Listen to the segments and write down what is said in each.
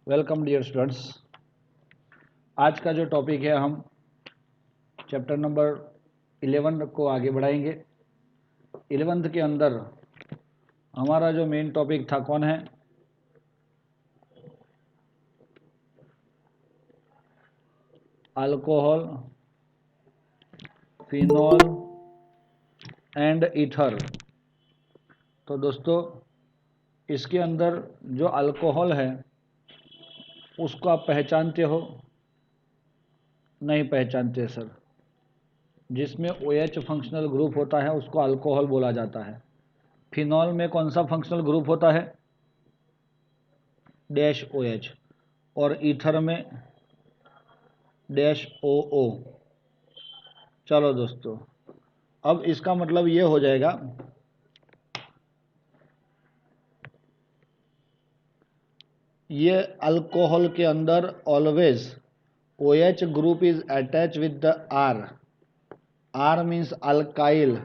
Welcome dear students. आज का जो टॉपिक है हम चैप्टर नंबर 11 को आगे बढ़ाएंगे। 11th के अंदर हमारा जो मेन टॉपिक था कौन है? Alcohol, phenol and ether. तो दोस्तों इसके अंदर जो अल्कोहल है उसको आप पहचानते हो? नहीं पहचानते सर। जिसमें OH फंक्शनल ग्रुप होता है उसको अल्कोहल बोला जाता है। फिनॉल में कौन सा फंक्शनल ग्रुप होता है? Dash OH। और ईथर में डैश OO। चलो दोस्तों, अब इसका मतलब ये हो जाएगा ये अल्कोहल के अंदर always OH group is attach with the R। R means alkyl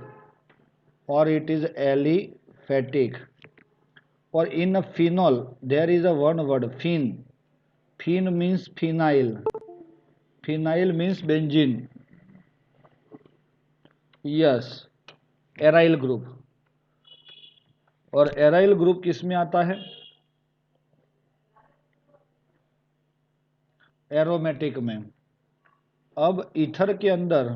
और इट इज एलिफेटिक। और in phenol there is a one word phen. Phen means phenyl. Phenyl means benzene. Yes, aryl group. और aryl group किस में आता है? Aromatic में। अब ether के अंदर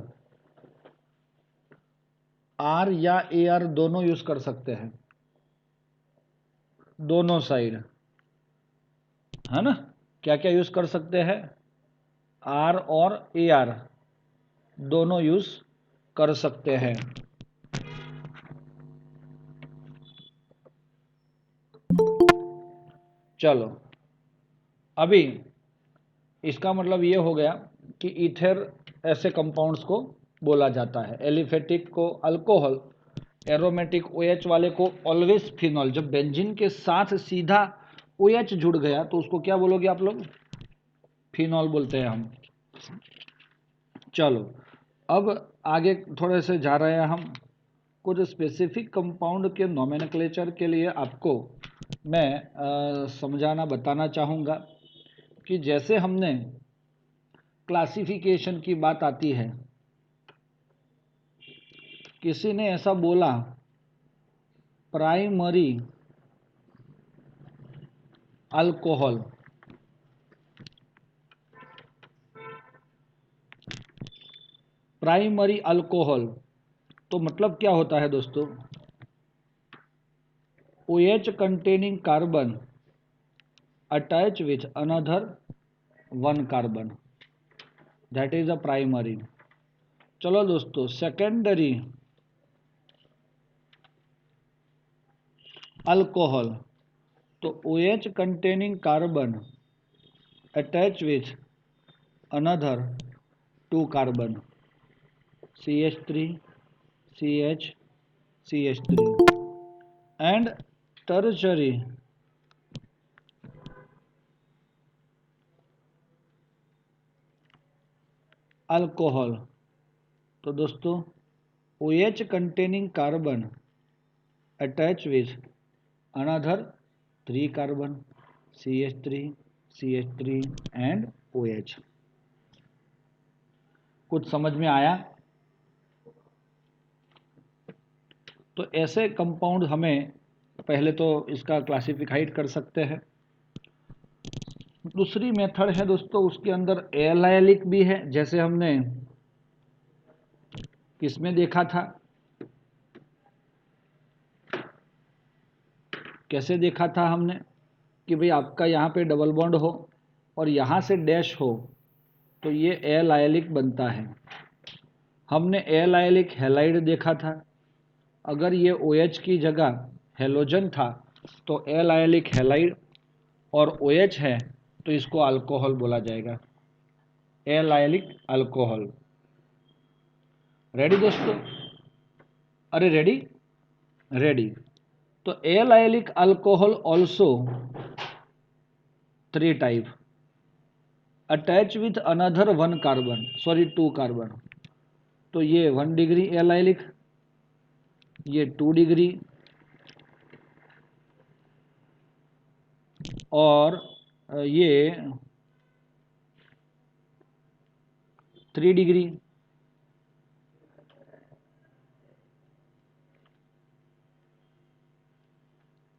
R या AR दोनों यूज कर सकते हैं, दोनों साइड, है ना। क्या क्या यूज कर सकते हैं? R और AR दोनों यूज कर सकते हैं। चलो, अभी इसका मतलब ये हो गया कि ईथर ऐसे कंपाउंड्स को बोला जाता है। एलिफेटिक को अल्कोहल, एरोमेटिक OH वाले को ऑलवेज फिनॉल। जब बेंजीन के साथ सीधा OH जुड़ गया तो उसको क्या बोलोगे आप लोग? फिनॉल बोलते हैं हम। चलो, अब आगे थोड़े से जा रहे हैं हम। कुछ स्पेसिफिक कंपाउंड के नोमेनक्लेचर के लिए आपको मैं समझाना बताना चाहूँगा कि जैसे हमने क्लासिफिकेशन की बात आती है, किसी ने ऐसा बोला प्राइमरी अल्कोहल, प्राइमरी अल्कोहल तो मतलब क्या होता है दोस्तों? OH containing carbon attach with another one carbon, that is a primary। चलो दोस्तों, सेकेंडरी अल्कोहल तो OH containing carbon attach with another two carbon, CH3 CH CH3। and tertiary alcohol तो दोस्तों OH containing carbon attach with another 3 carbon, CH3 CH3 and OH। कुछ समझ में आया? तो ऐसे कंपाउंड हमें पहले तो इसका क्लासिफाइड कर सकते हैं। दूसरी मेथड है दोस्तों, उसके अंदर एलाइलिक भी है। जैसे हमने किसमें देखा था? कैसे देखा था हमने कि भाई आपका यहाँ पे डबल बॉन्ड हो और यहाँ से डैश हो तो ये एलाइलिक बनता है। हमने एलाइलिक हैलाइड देखा था। अगर ये OH की जगह हेलोजन था तो एलाइलिक हैलाइड, और OH है तो इसको अल्कोहल बोला जाएगा, एलाइलिक अल्कोहल। रेडी दोस्तों? अरे रेडी? रेडी। तो allylic alcohol also 3 type, attach with another 1 carbon, sorry 2 carbon. तो ये 1 डिग्री एलाइलिक, ये 2 डिग्री, और ये 3 डिग्री,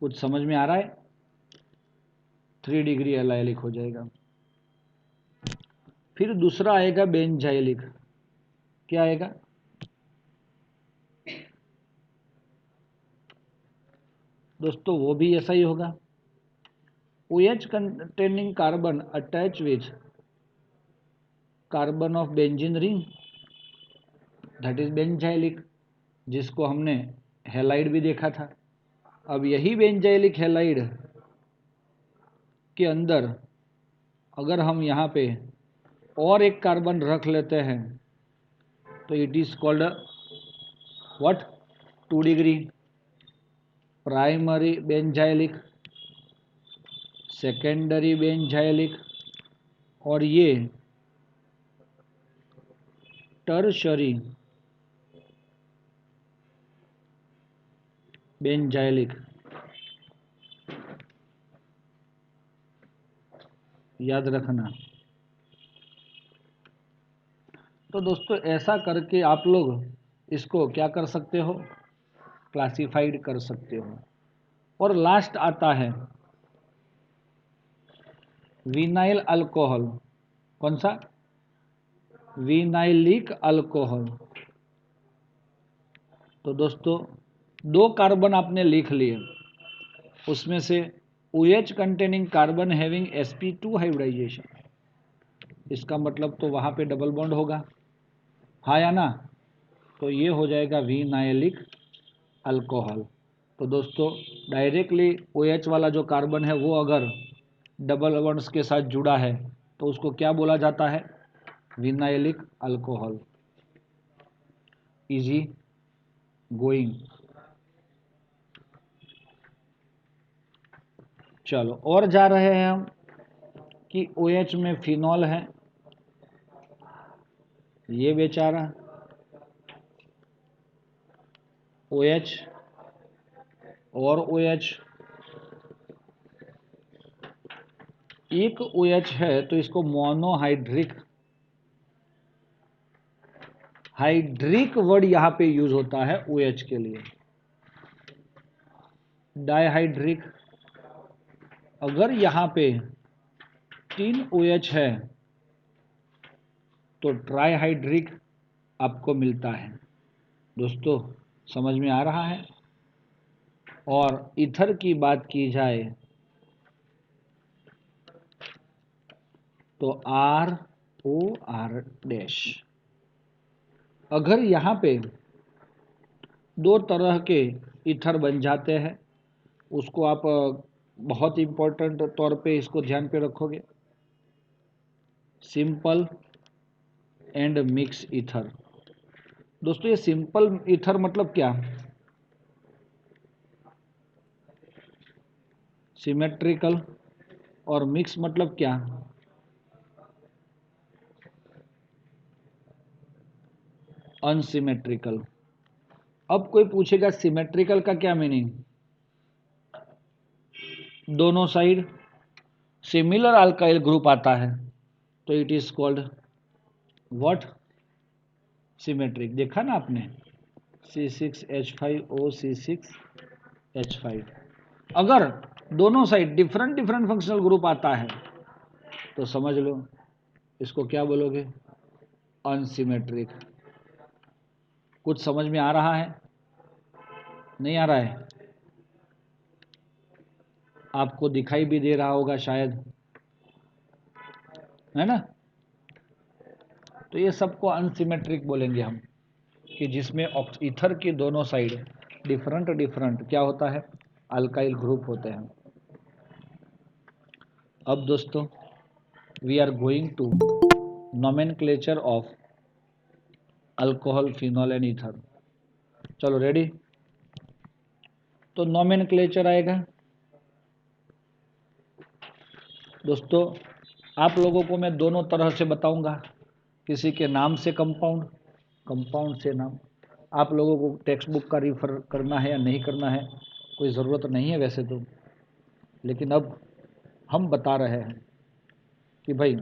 कुछ समझ में आ रहा है? 3 डिग्री एलाइलिक हो जाएगा। फिर दूसरा आएगा बेंजाइलिक। क्या आएगा? दोस्तों वो भी ऐसा ही होगा। OH containing carbon attach with carbon of benzene ring, that is benzylic, जिसको हमने हैलाइड भी देखा था। अब यही बेंजाइलिक हैलाइड के अंदर अगर हम यहाँ पे और एक कार्बन रख लेते हैं तो it is called what? 2 degree primary benzylic, secondary benzylic, और ये टर्शरी बेंजाइलिक। याद रखना। तो दोस्तों ऐसा करके आप लोग इसको क्या कर सकते हो? क्लासिफाइड कर सकते हो। और लास्ट आता है विनाइल अल्कोहल। कौन सा? Vinylic alcohol. तो दोस्तों 2 कार्बन आपने लिख लिए, उसमें से OH containing carbon having sp2 hybridisation, इसका मतलब तो वहाँ पे डबल बॉन्ड होगा, हाँ या ना? तो ये हो जाएगा विनाइलिक अल्कोहल। तो दोस्तों डायरेक्टली OH वाला जो कार्बन है वो अगर डबल बॉन्ड्स के साथ जुड़ा है तो उसको क्या बोला जाता है? Vinylic alcohol. Easy going. चलो और जा रहे हैं हम कि OH में फिनॉल है, ये बेचारा OH और OH, एक OH है तो इसको मोनोहाइड्रिक, हाइड्रिक वर्ड यहां पे यूज होता है OH के लिए। डाइहाइड्रिक, अगर यहां पे 3 OH है तो ट्राइहाइड्रिक आपको मिलता है। दोस्तों समझ में आ रहा है? और ईथर की बात की जाए तो ROR डैश। अगर यहाँ पे 2 तरह के ईथर बन जाते हैं, उसको आप बहुत इम्पोर्टेंट तौर पे इसको ध्यान पे रखोगे, सिंपल एंड मिक्स ईथर। दोस्तों ये सिंपल ईथर मतलब क्या? सिमेट्रिकल। और मिक्स मतलब क्या? अनसिमेट्रिकल। अब कोई पूछेगा सिमेट्रिकल का क्या मीनिंग? दोनों साइड सिमिलर अल्काइल ग्रुप आता है तो it is called what? Symmetric. देखा ना आपने, C6H5O C6H5। अगर दोनों side different different functional group आता है तो समझ लो इसको क्या बोलोगे? अनसिमेट्रिक। कुछ समझ में आ रहा है? नहीं आ रहा है? आपको दिखाई भी दे रहा होगा शायद, है ना? तो ये सबको अनसिमेट्रिक बोलेंगे हम, कि जिसमें ईथर की दोनों साइड डिफरेंट डिफरेंट क्या होता है? अल्काइल ग्रुप होते हैं। अब दोस्तों we are going to nomenclature of alcohol, phenol and ether. चलो रेडी? तो नोमेनक्लेचर आएगा। दोस्तों आप लोगों को मैं दोनों तरह से बताऊंगा, किसी के नाम से कंपाउंड, कंपाउंड से नाम। आप लोगों को टेक्स्ट बुक का रिफर करना है या नहीं करना है कोई ज़रूरत नहीं है वैसे तो, लेकिन अब हम बता रहे हैं कि भाई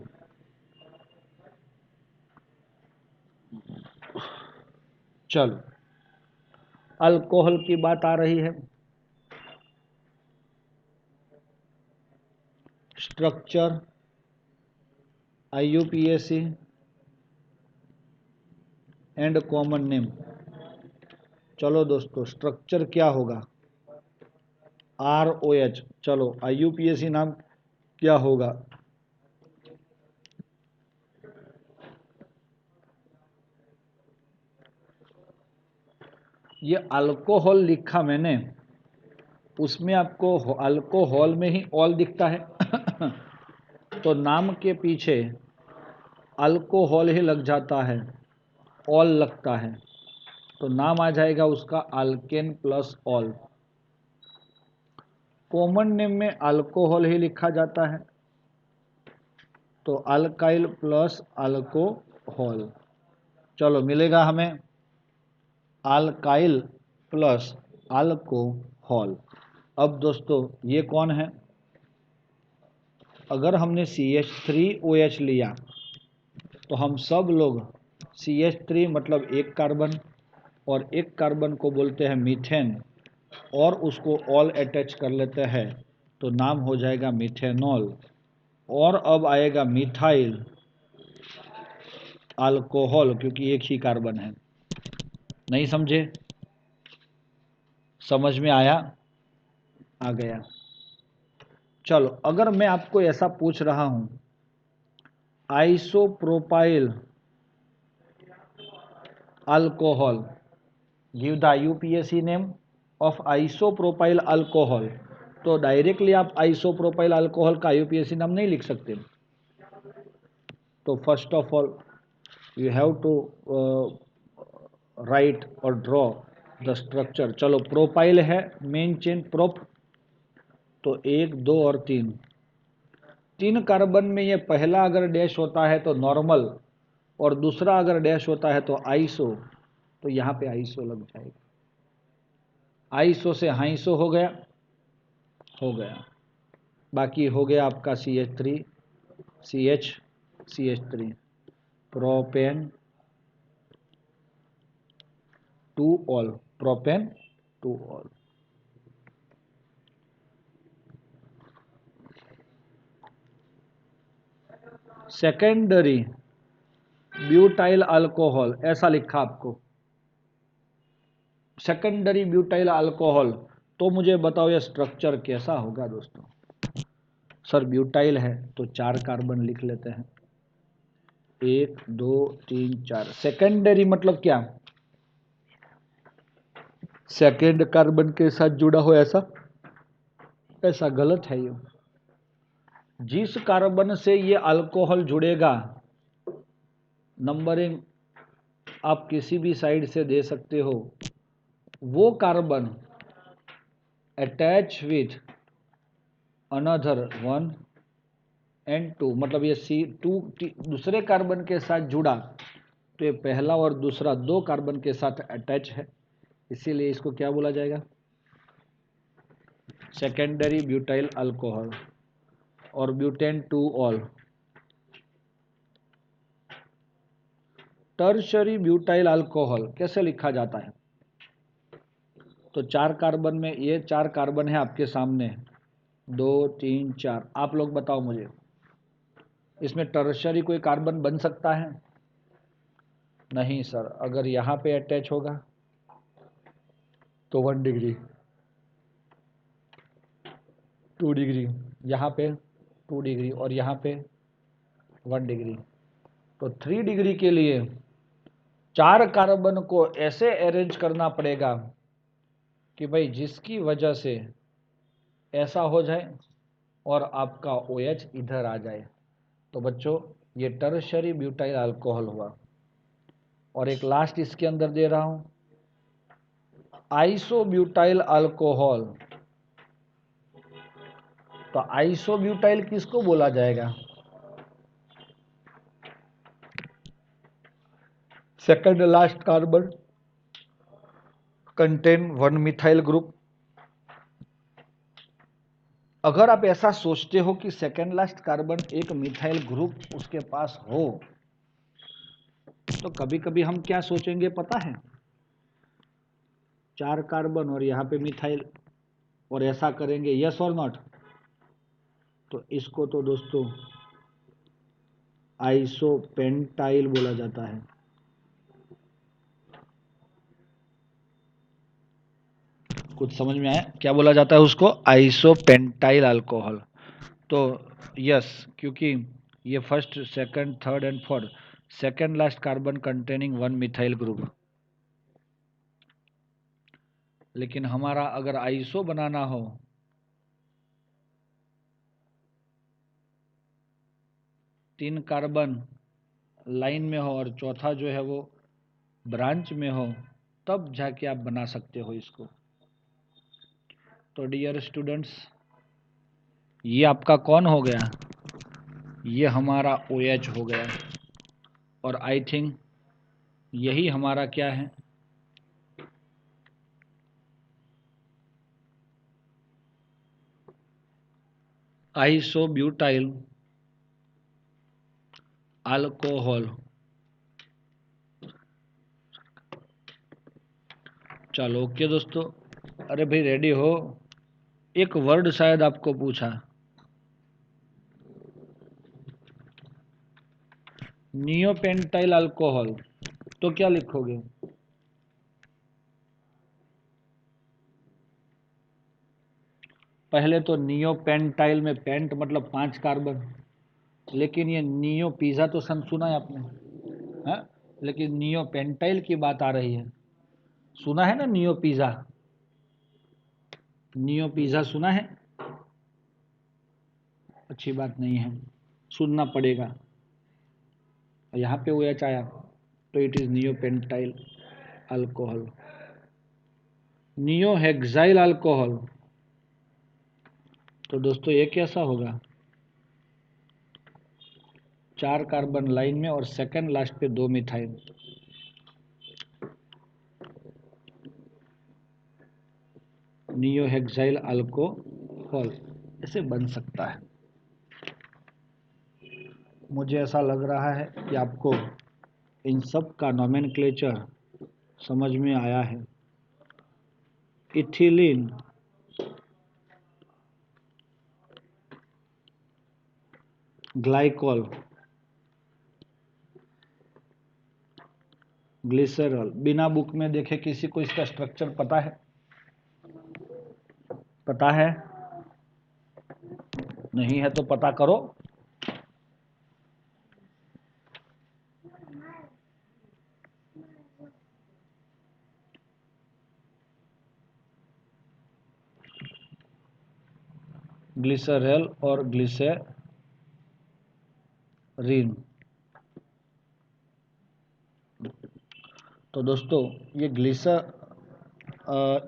चलो अल्कोहल की बात आ रही है, structure IUPAC and common name. चलो दोस्तों स्ट्रक्चर क्या होगा, ROH। चलो IUPAC नाम क्या होगा, ये अल्कोहल लिखा मैंने, उसमें आपको अल्कोहल में ही ऑल दिखता है तो नाम के पीछे अल्कोहल ही लग जाता है, ऑल लगता है, तो नाम आ जाएगा उसका alkane plus all. Common name में अल्कोहल ही लिखा जाता है, तो अल्काइल प्लस अल्कोहल। चलो मिलेगा हमें अल्काइल प्लस अल्कोहल। अब दोस्तों ये कौन है, अगर हमने CH3OH लिया तो हम सब लोग CH3 मतलब एक कार्बन, और एक कार्बन को बोलते हैं मीथेन, और उसको ऑल अटैच कर लेते हैं तो नाम हो जाएगा मीथेनॉल। और अब आएगा मिथाइल अल्कोहल, क्योंकि एक ही कार्बन है। नहीं समझे, समझ में आया, आ गया। चलो अगर मैं आपको ऐसा पूछ रहा हूं, isopropyl alcohol, give the IUPAC name of isopropyl alcohol, तो डायरेक्टली आप आइसोप्रोपाइल अल्कोहल का IUPAC नाम नहीं लिख सकते। तो first of all you have to write और ड्रॉ द स्ट्रक्चर। चलो प्रोपाइल है मेन चेन प्रोप, तो 1 2 और 3, 3 कार्बन में ये पहला अगर डैश होता है तो नॉर्मल, और दूसरा अगर डैश होता है तो आइसो, तो यहाँ पे आइसो लग जाएगा। आइसो से हाइसो हो गया, हो गया। बाकी हो गया आपका CH3 CH CH3 propane two all, propane two all. Secondary butyl alcohol ऐसा लिखा आपको, सेकेंडरी ब्यूटाइल अल्कोहल। तो मुझे बताओ ये स्ट्रक्चर कैसा होगा दोस्तों। सर ब्यूटाइल है तो 4 कार्बन लिख लेते हैं, 1 2 3 4। सेकेंडरी मतलब क्या, सेकेंड कार्बन के साथ जुड़ा हो ऐसा, ऐसा गलत है ये। जिस कार्बन से ये अल्कोहल जुड़ेगा, नंबरिंग आप किसी भी साइड से दे सकते हो, वो carbon attach with another 1 and 2, मतलब ये C2 दूसरे कार्बन के साथ जुड़ा तो ये पहला और दूसरा 2 कार्बन के साथ अटैच है, इसीलिए इसको क्या बोला जाएगा, सेकेंडरी ब्यूटाइल अल्कोहल। और butane two all, tertiary butyl alcohol कैसे लिखा जाता है, तो 4 कार्बन में ये 4 कार्बन है आपके सामने, 2 3 4, आप लोग बताओ मुझे इसमें टर्शरी कोई कार्बन बन सकता है, नहीं सर। अगर यहाँ पे अटैच होगा तो 1 डिग्री, 2 डिग्री, यहाँ पे 2 डिग्री, और यहाँ पे 1 डिग्री, तो 3 डिग्री के लिए 4 कार्बन को ऐसे अरेंज करना पड़ेगा कि भाई जिसकी वजह से ऐसा हो जाए और आपका OH इधर आ जाए। तो बच्चों ये टर्शरी ब्यूटाइल अल्कोहल हुआ। और एक लास्ट इसके अंदर दे रहा हूं, आइसोब्यूटाइल अल्कोहल। तो आइसोब्यूटाइल किसको बोला जाएगा, second last carbon contain 1 methyl group, अगर आप ऐसा सोचते हो कि सेकेंड लास्ट कार्बन एक मिथाइल ग्रुप उसके पास हो, तो कभी कभी हम क्या सोचेंगे पता है, 4 कार्बन और यहाँ पे मिथाइल, और ऐसा करेंगे, यस और नॉट। तो इसको तो दोस्तों आइसोपेंटाइल बोला जाता है। कुछ समझ में आया क्या बोला जाता है उसको? Isopentyl alcohol. तो यस, क्योंकि ये first second third and fourth second last carbon containing one methyl group. लेकिन हमारा अगर आइसो बनाना हो, तीन कार्बन लाइन में हो और चौथा जो है वो ब्रांच में हो, तब जाके आप बना सकते हो इसको। तो डियर स्टूडेंट्स, ये आपका कौन हो गया? ये हमारा OH हो गया। और आई थिंक यही हमारा क्या है? Isobutyl alcohol. चलो ओके दोस्तों। अरे भाई रेडी हो? एक वर्ड शायद आपको पूछा, नियोपेंटाइल अल्कोहल, तो क्या लिखोगे? पहले तो नियोपेंटाइल में पेंट मतलब 5 कार्बन, लेकिन ये नियो पिज़्ज़ा तो सुना है आपने, हाँ? लेकिन नियोपेंटाइल की बात आ रही है, सुना है ना नियो पिज़्ज़ा? नियो पिज़्ज़ा सुना है? अच्छी बात नहीं है, सुनना पड़ेगा। यहाँ पे OH आया तो it is neopentyl alcohol. Neohexyl alcohol, तो दोस्तों ये कैसा होगा? 4 कार्बन लाइन में और सेकंड लास्ट पे 2 मिथाइल। नियोहेक्साइल अल्कोहल ऐसे बन सकता है। मुझे ऐसा लग रहा है कि आपको इन सब का नोमेनक्लेचर समझ में आया है। इथिलीन, ग्लाइकोल, ग्लिसरॉल, बिना बुक में देखे किसी को इसका स्ट्रक्चर पता है? पता है? नहीं है तो पता करो। ग्लिसरॉल और ग्लिसरीन। तो दोस्तों ये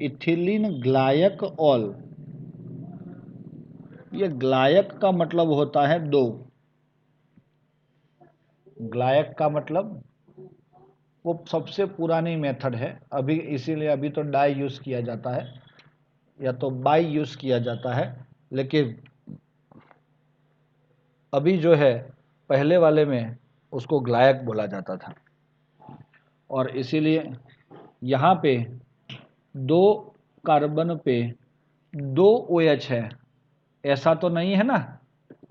इथिलीन ग्लाइकॉल, ये ग्लायक का मतलब होता है 2। ग्लायक का मतलब वो सबसे पुरानी मेथड है अभी, इसीलिए अभी तो डाई यूज किया जाता है या तो बाई यूज किया जाता है। लेकिन अभी जो है पहले वाले में उसको ग्लायक बोला जाता था। और इसीलिए यहाँ पे 2 कार्बन पे 2 OH है। ऐसा तो नहीं है ना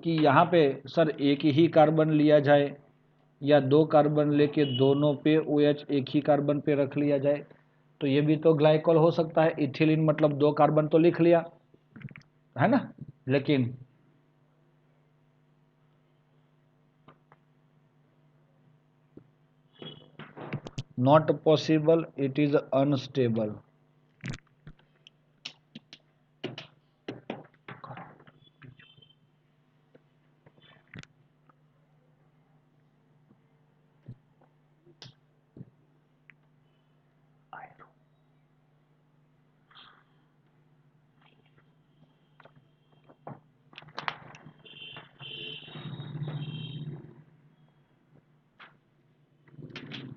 कि यहाँ पे सर एक ही कार्बन लिया जाए या 2 कार्बन लेके दोनों पे OH एक ही कार्बन पे रख लिया जाए। तो ये भी तो ग्लाइकॉल हो सकता है। इथिलीन मतलब 2 कार्बन तो लिख लिया है ना, लेकिन not possible, it is unstable.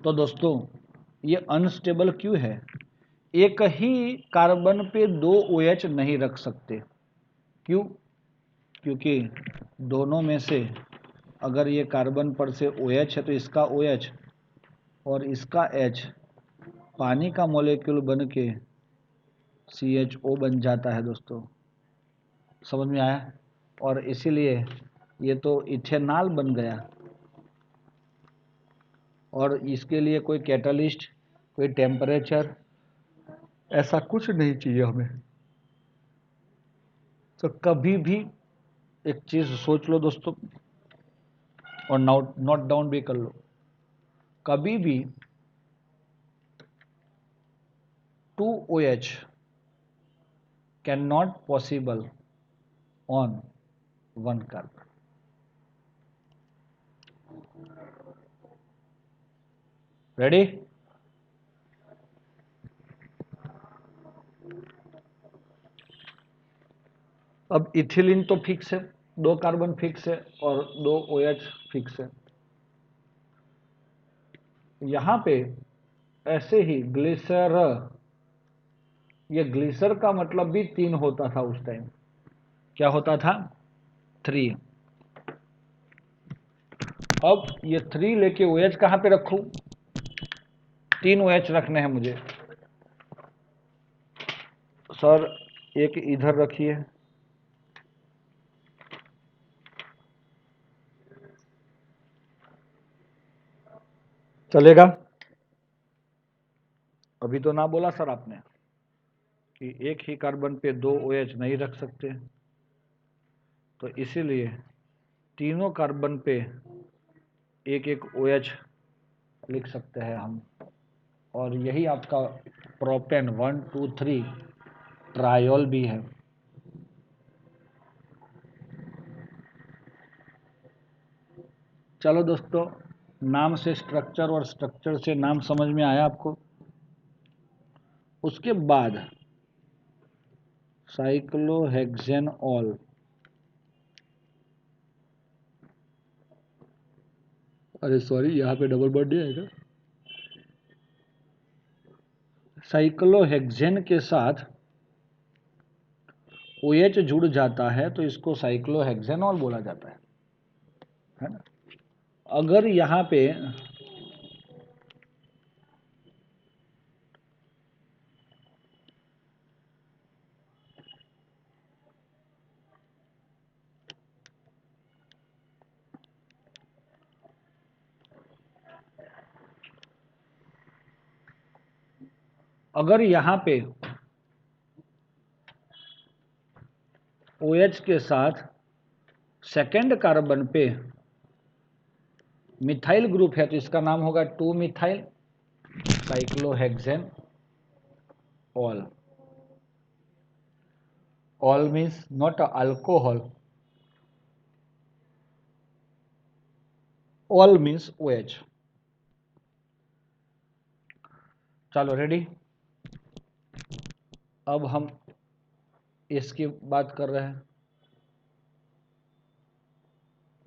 तो दोस्तों ये अनस्टेबल क्यों है? एक ही कार्बन पे 2 OH नहीं रख सकते। क्यों? क्योंकि दोनों में से अगर ये कार्बन पर से OH है तो इसका OH और इसका H पानी का मॉलिक्यूल बन के CHO बन जाता है दोस्तों। समझ में आया? और इसीलिए ये तो इथेनॉल बन गया। और इसके लिए कोई कैटलिस्ट, कोई टेम्परेचर, ऐसा कुछ नहीं चाहिए हमें। तो कभी भी एक चीज सोच लो दोस्तों, और नोट डाउन भी कर लो, कभी भी 2OH can not possible on 1 carbon. Ready? अब इथिलीन तो फिक्स है, 2 कार्बन फिक्स है और 2 OH फिक्स है। यहां पे ऐसे ही ग्लिसर, ये ग्लिसर का मतलब भी 3 होता था उस टाइम। क्या होता था? 3। अब ये 3 लेके OH कहां पे रखूं? 3 OH रखने हैं मुझे। सर एक इधर रखिए, चलेगा? अभी तो ना बोला सर आपने कि एक ही कार्बन पे 2 OH नहीं रख सकते, तो इसीलिए तीनों कार्बन पे एक एक OH लिख सकते हैं हम। और यही आपका प्रोपेन 1 2 3 ट्रायोल भी है। चलो दोस्तों, नाम से स्ट्रक्चर और स्ट्रक्चर से नाम समझ में आया आपको। उसके बाद साइक्लोहेक्सेनॉल, अरे सॉरी यहाँ पे डबल बॉन्ड नहीं आएगा। साइक्लोहेक्सेन के साथ OH जुड़ जाता है तो इसको साइक्लोहेक्सेनॉल बोला जाता है ना? अगर यहाँ पे OH के साथ सेकेंड कार्बन पे मिथाइल ग्रुप है तो इसका नाम होगा 2 methyl cyclohexane all. All means not alcohol, all means OH। चलो रेडी? अब हम इसकी बात कर रहे हैं।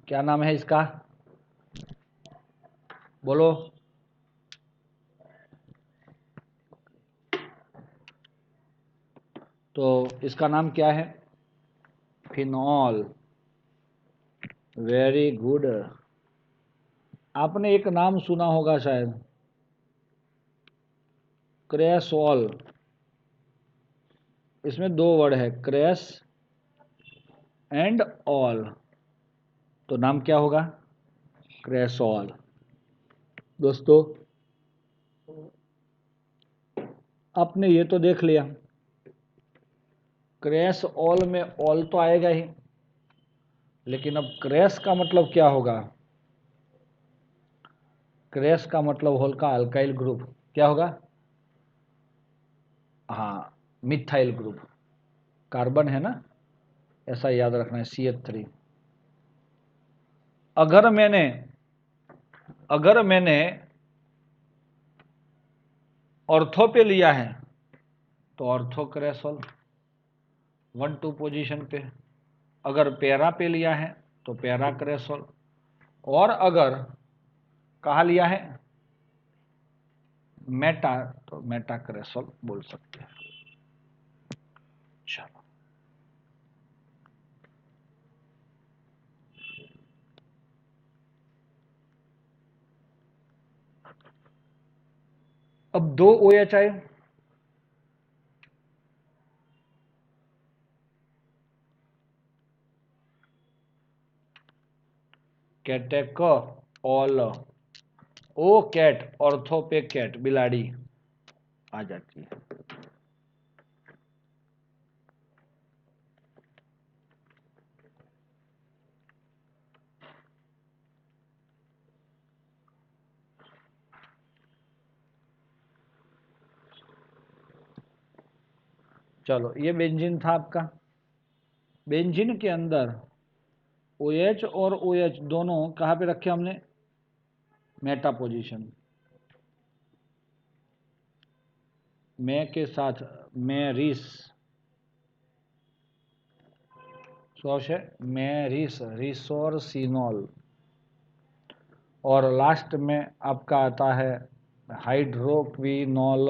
क्या नाम है इसका? बोलो। तो इसका नाम क्या है? फिनॉल। Very good. आपने एक नाम सुना होगा शायद, क्रेसॉल। इसमें 2 वर्ड है, क्रेस एंड ऑल, तो नाम क्या होगा? क्रेसॉल। दोस्तों आपने ये तो देख लिया, क्रेस ऑल में ऑल तो आएगा ही, लेकिन अब क्रेस का मतलब क्या होगा? क्रेस का मतलब होगा अल्काइल ग्रुप। क्या होगा? हाँ, मिथाइल ग्रुप। कार्बन है ना, ऐसा याद रखना है, CH3। अगर मैंने ऑर्थो पे लिया है तो ऑर्थो क्रेसॉल 1 2 पोजीशन पे, अगर पैरा पे लिया है तो पैरा क्रेसॉल, और अगर कहा लिया है मेटा तो मेटा क्रेसॉल बोल सकते हैं। चलो अब 2 OH आए, कैटेकोल, ओ कैट, ऑर्थो पे कैट, बिलाड़ी आ जाती है। चलो ये बेंजीन था आपका। बेंजीन के अंदर OH और OH दोनों कहाँ पे रखे हमने? Meta position. मैं के साथ मैरिस, सोच है मैरिस, रिसोर्सिनॉल, और लास्ट में आपका आता है हाइड्रोक्विनोल।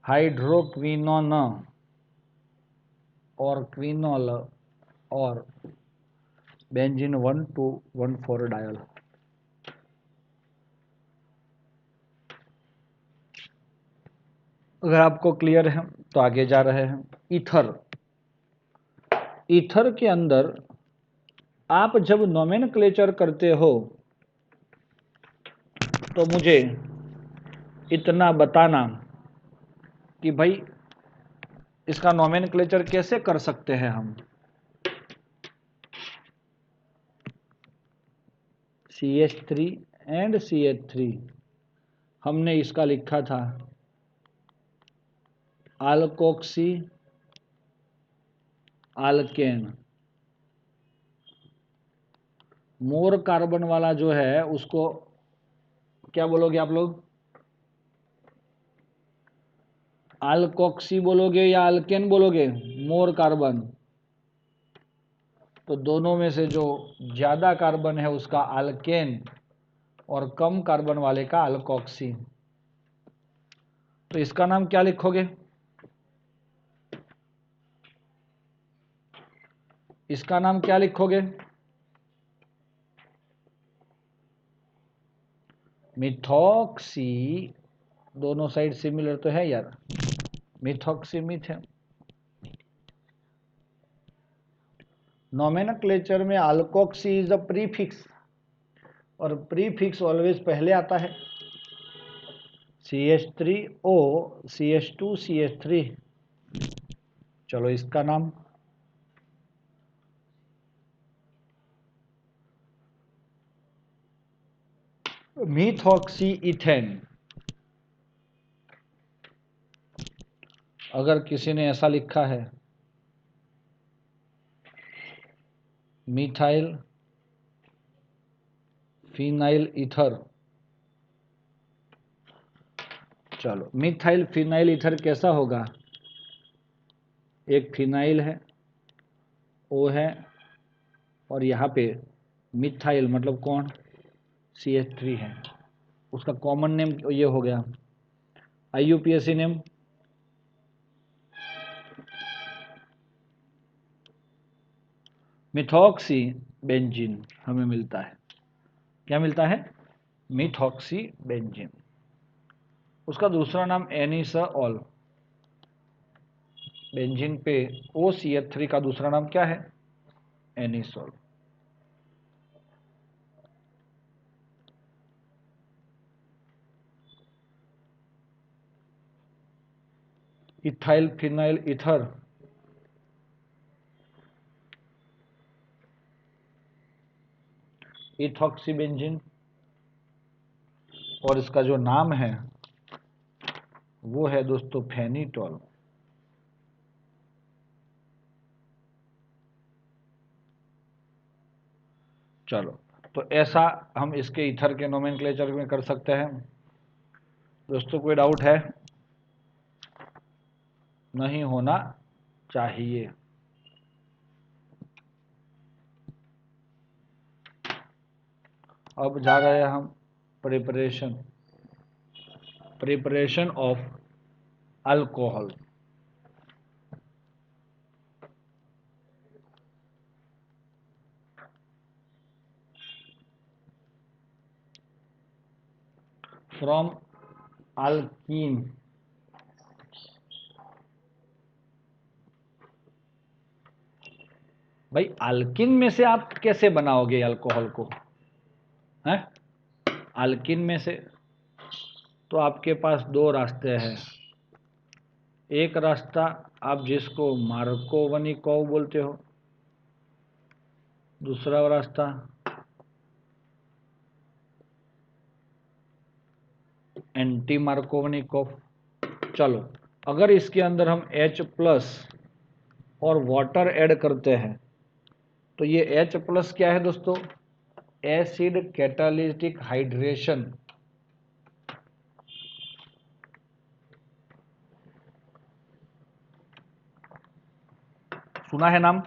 हाइड्रोक्विनोन और क्विनोल और बेंजीन 1,2,1,4 डायल। अगर आपको क्लियर है तो आगे जा रहे हैं। ईथर, ईथर के अंदर आप जब नोमेनक्लेचर करते हो तो मुझे इतना बताना कि भाई इसका नोमेनक्लेचर कैसे कर सकते हैं हम। CH3 एंड CH3 हमने इसका लिखा था अल्कोक्सी आल्केन। मोर कार्बन वाला जो है उसको क्या बोलोगे आप लोग? अल्कोक्सी बोलोगे या अल्केन बोलोगे? More carbon. तो दोनों में से जो ज्यादा कार्बन है उसका अल्केन और कम कार्बन वाले का अल्कोक्सी। तो इसका नाम क्या लिखोगे? इसका नाम क्या लिखोगे? मिथॉक्सी। दोनों साइड सिमिलर तो है यार, मिथॉक्सी मिथ है। नोमेनक्लेचर में अल्कोक्सी इज अ प्रीफिक्स, और प्रीफिक्स ऑलवेज पहले आता है। CH3O, CH2, CH3। चलो इसका नाम मिथॉक्सी इथेन। अगर किसी ने ऐसा लिखा है मिथाइल फिनाइल ईथर, चलो मिथाइल फिनाइल ईथर कैसा होगा? एक फिनाइल है, O है, और यहाँ पे मिथाइल मतलब कौन? CH3 है। उसका कॉमन नेम ये हो गया। IUPAC नेम मिथॉक्सी बेंजीन हमें मिलता है। क्या मिलता है? Methoxy benzene. उसका दूसरा नाम एनिसॉल। बेंजीन पे OCH3 का दूसरा नाम क्या है? Anisole. Ethyl phenyl ether ethoxy benzene, और इसका जो नाम है वो है दोस्तों फेनिटॉल। चलो तो ऐसा हम इसके ईथर के नोमेनक्लेचर में कर सकते हैं। दोस्तों कोई डाउट है? नहीं होना चाहिए। अब जा रहे हैं हम preparation of alcohol. From alkyne, भाई अल्किन में से आप कैसे बनाओगे अल्कोहल को, हैं? अल्किन में से तो आपके पास दो रास्ते हैं। एक रास्ता आप जिसको मार्कोवनिकोव बोलते हो, दूसरा रास्ता एंटी मार्कोवनिकोव। चलो, अगर इसके अंदर हम H प्लस और वाटर ऐड करते हैं तो ये H प्लस क्या है दोस्तों, एसिड कैटालिटिक हाइड्रेशन। सुना है नाम?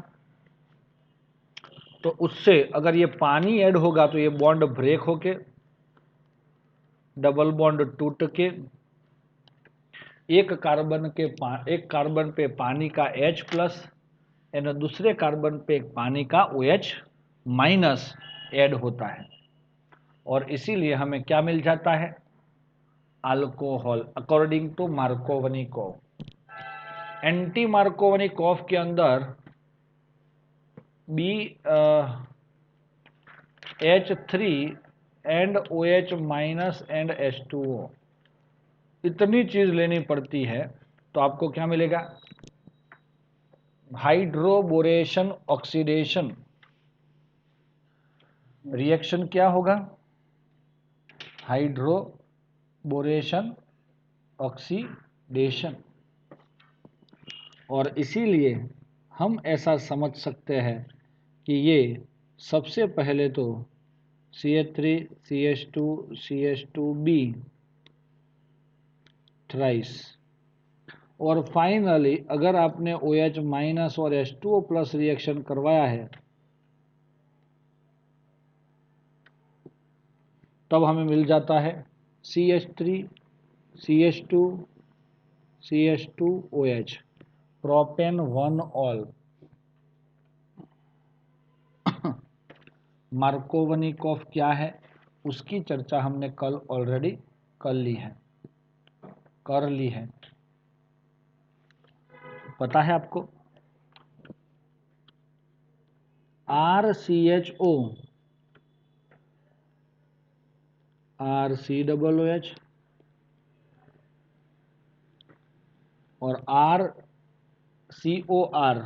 तो उससे अगर ये पानी ऐड होगा तो ये बॉन्ड ब्रेक होके डबल बॉन्ड टूट के एक कार्बन पे पानी का H प्लस और दूसरे कार्बन पे पानी का OH माइनस ऐड होता है, और इसीलिए हमें क्या मिल जाता है, alcohol, according to Markovnikov. Anti Markovnikov के अंदर BH3 and OH minus and H2O, इतनी चीज लेनी पड़ती है तो आपको क्या मिलेगा, हाइड्रोबोरेशन ऑक्सीडेशन। रिएक्शन क्या होगा, हाइड्रोबोरेशन ऑक्सीडेशन। और इसीलिए हम ऐसा समझ सकते हैं कि ये सबसे पहले तो CH3 CH2 CH2B थ्राइस, और फाइनली अगर आपने OH माइनस और H2O प्लस रिएक्शन करवाया है तब हमें मिल जाता है CH3 CH2 CH2OH, propane 1 all. Markovnikov क्या है उसकी चर्चा हमने कल ऑलरेडी कर ली है, पता है आपको। RCHO RCOOH और RCOR,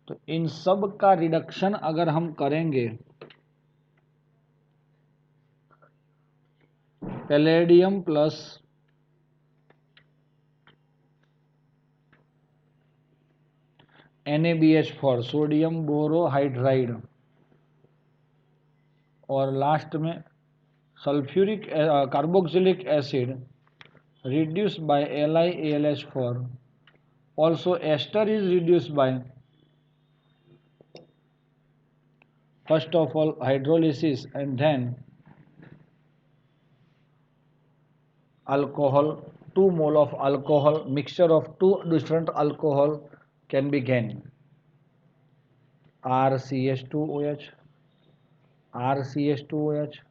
तो इन सब का रिडक्शन अगर हम करेंगे, palladium plus NaBH4 sodium borohydride, और लास्ट में sulphuric carboxylic acid reduced by LiAlH4, also ester is reduced by, first of all, hydrolysis and then alcohol, 2 mole of alcohol, mixture of 2 different alcohol can be gained, RCH2OH RCH2OH,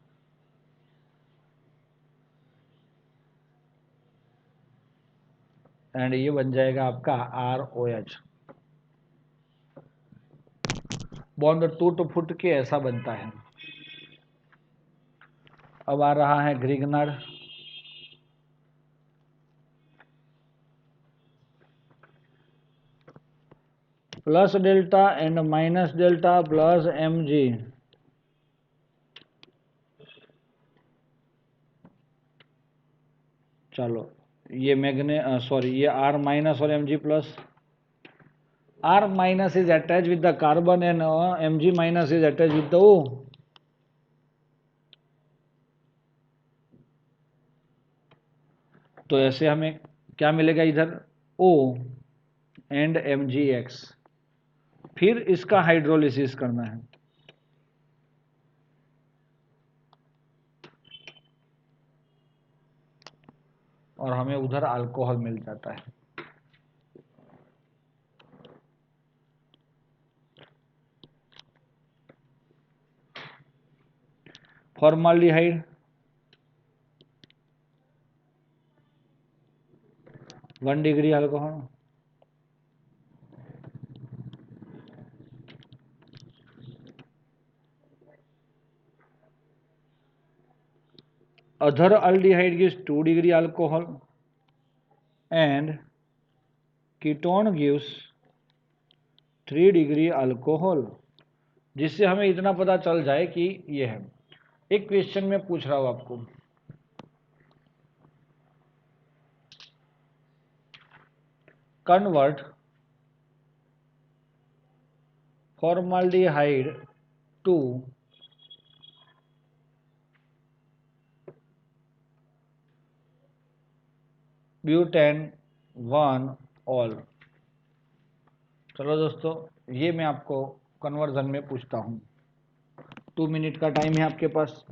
and ये बन जाएगा आपका ROH। Bond टूट foot के ऐसा बनता है। अब आ रहा है Grignard, plus delta and minus delta plus Mg, चलो ये ये R माइनस और Mg plus, R minus is attached with the carbon and Mg minus is attached with the O. तो ऐसे हमें क्या मिलेगा इधर, O एंड MgX, फिर इसका हाइड्रोलिसिस करना है। और हमें उधर अल्कोहल मिल जाता है। Formaldehyde 1 degree alcohol, other aldehyde gives 2 degree alcohol and ketone gives 3 degree alcohol, जिससे हमें इतना पता चल जाए कि ये है। एक क्वेश्चन में पूछ रहा हूं आपको, convert formaldehyde to butane 1 ol. चलो दोस्तों, ये मैं आपको कन्वर्जन में पूछता हूं। 2 मिनट का टाइम है आपके पास।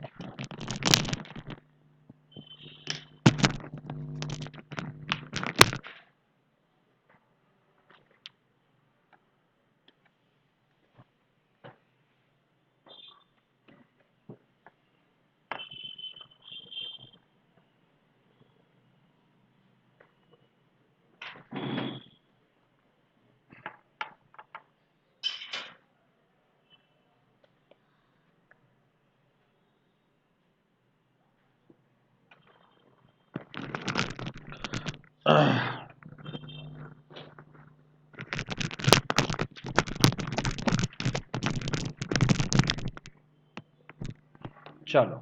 चलो,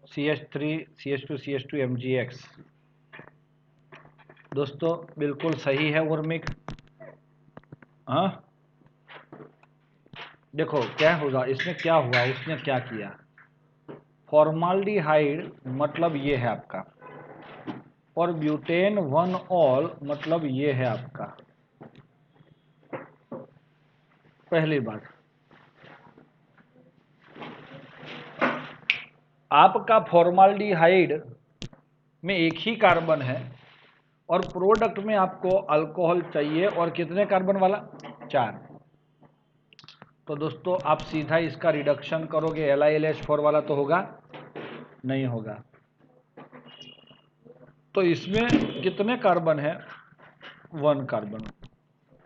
CH3 CH2 CH2 MgX। दोस्तों बिल्कुल सही है उर्मिक। हाँ, देखो क्या होगा इसमें, क्या हुआ, उसने क्या किया। फॉर्माल्डिहाइड मतलब ये है आपका, और ब्यूटेन 1 ऑल मतलब ये है आपका। पहली बात, आपका फॉर्माल्डिहाइड में एक ही कार्बन है और प्रोडक्ट में आपको अल्कोहल चाहिए, और कितने कार्बन वाला, 4। तो दोस्तों आप सीधा इसका रिडक्शन करोगे, LiLH4 वाला तो होगा नहीं होगा। तो इसमें कितने कार्बन है, 1 कार्बन,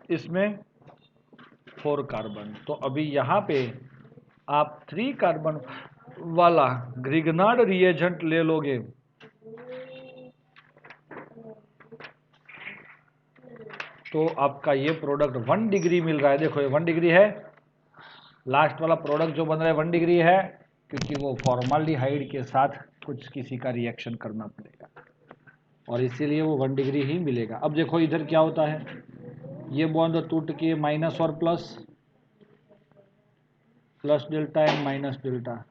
इसमें 4 कार्बन। तो अभी यहाँ पे आप 3 कार्बन वाला ग्रिग्नार्ड रिएजेंट ले लोगे तो आपका ये प्रोडक्ट 1 डिग्री मिल रहा है। देखो ये 1 डिग्री है, लास्ट वाला प्रोडक्ट जो बन रहा है 1 डिग्री है, क्योंकि वो फॉर्माल्डिहाइड के साथ कुछ किसी का रिएक्शन करना पड़ेगा, और इसीलिए वो 1 डिग्री ही मिलेगा। अब देखो इधर क्या होता है, ये बॉन्ड टूट के माइनस और plus, plus delta and minus delta,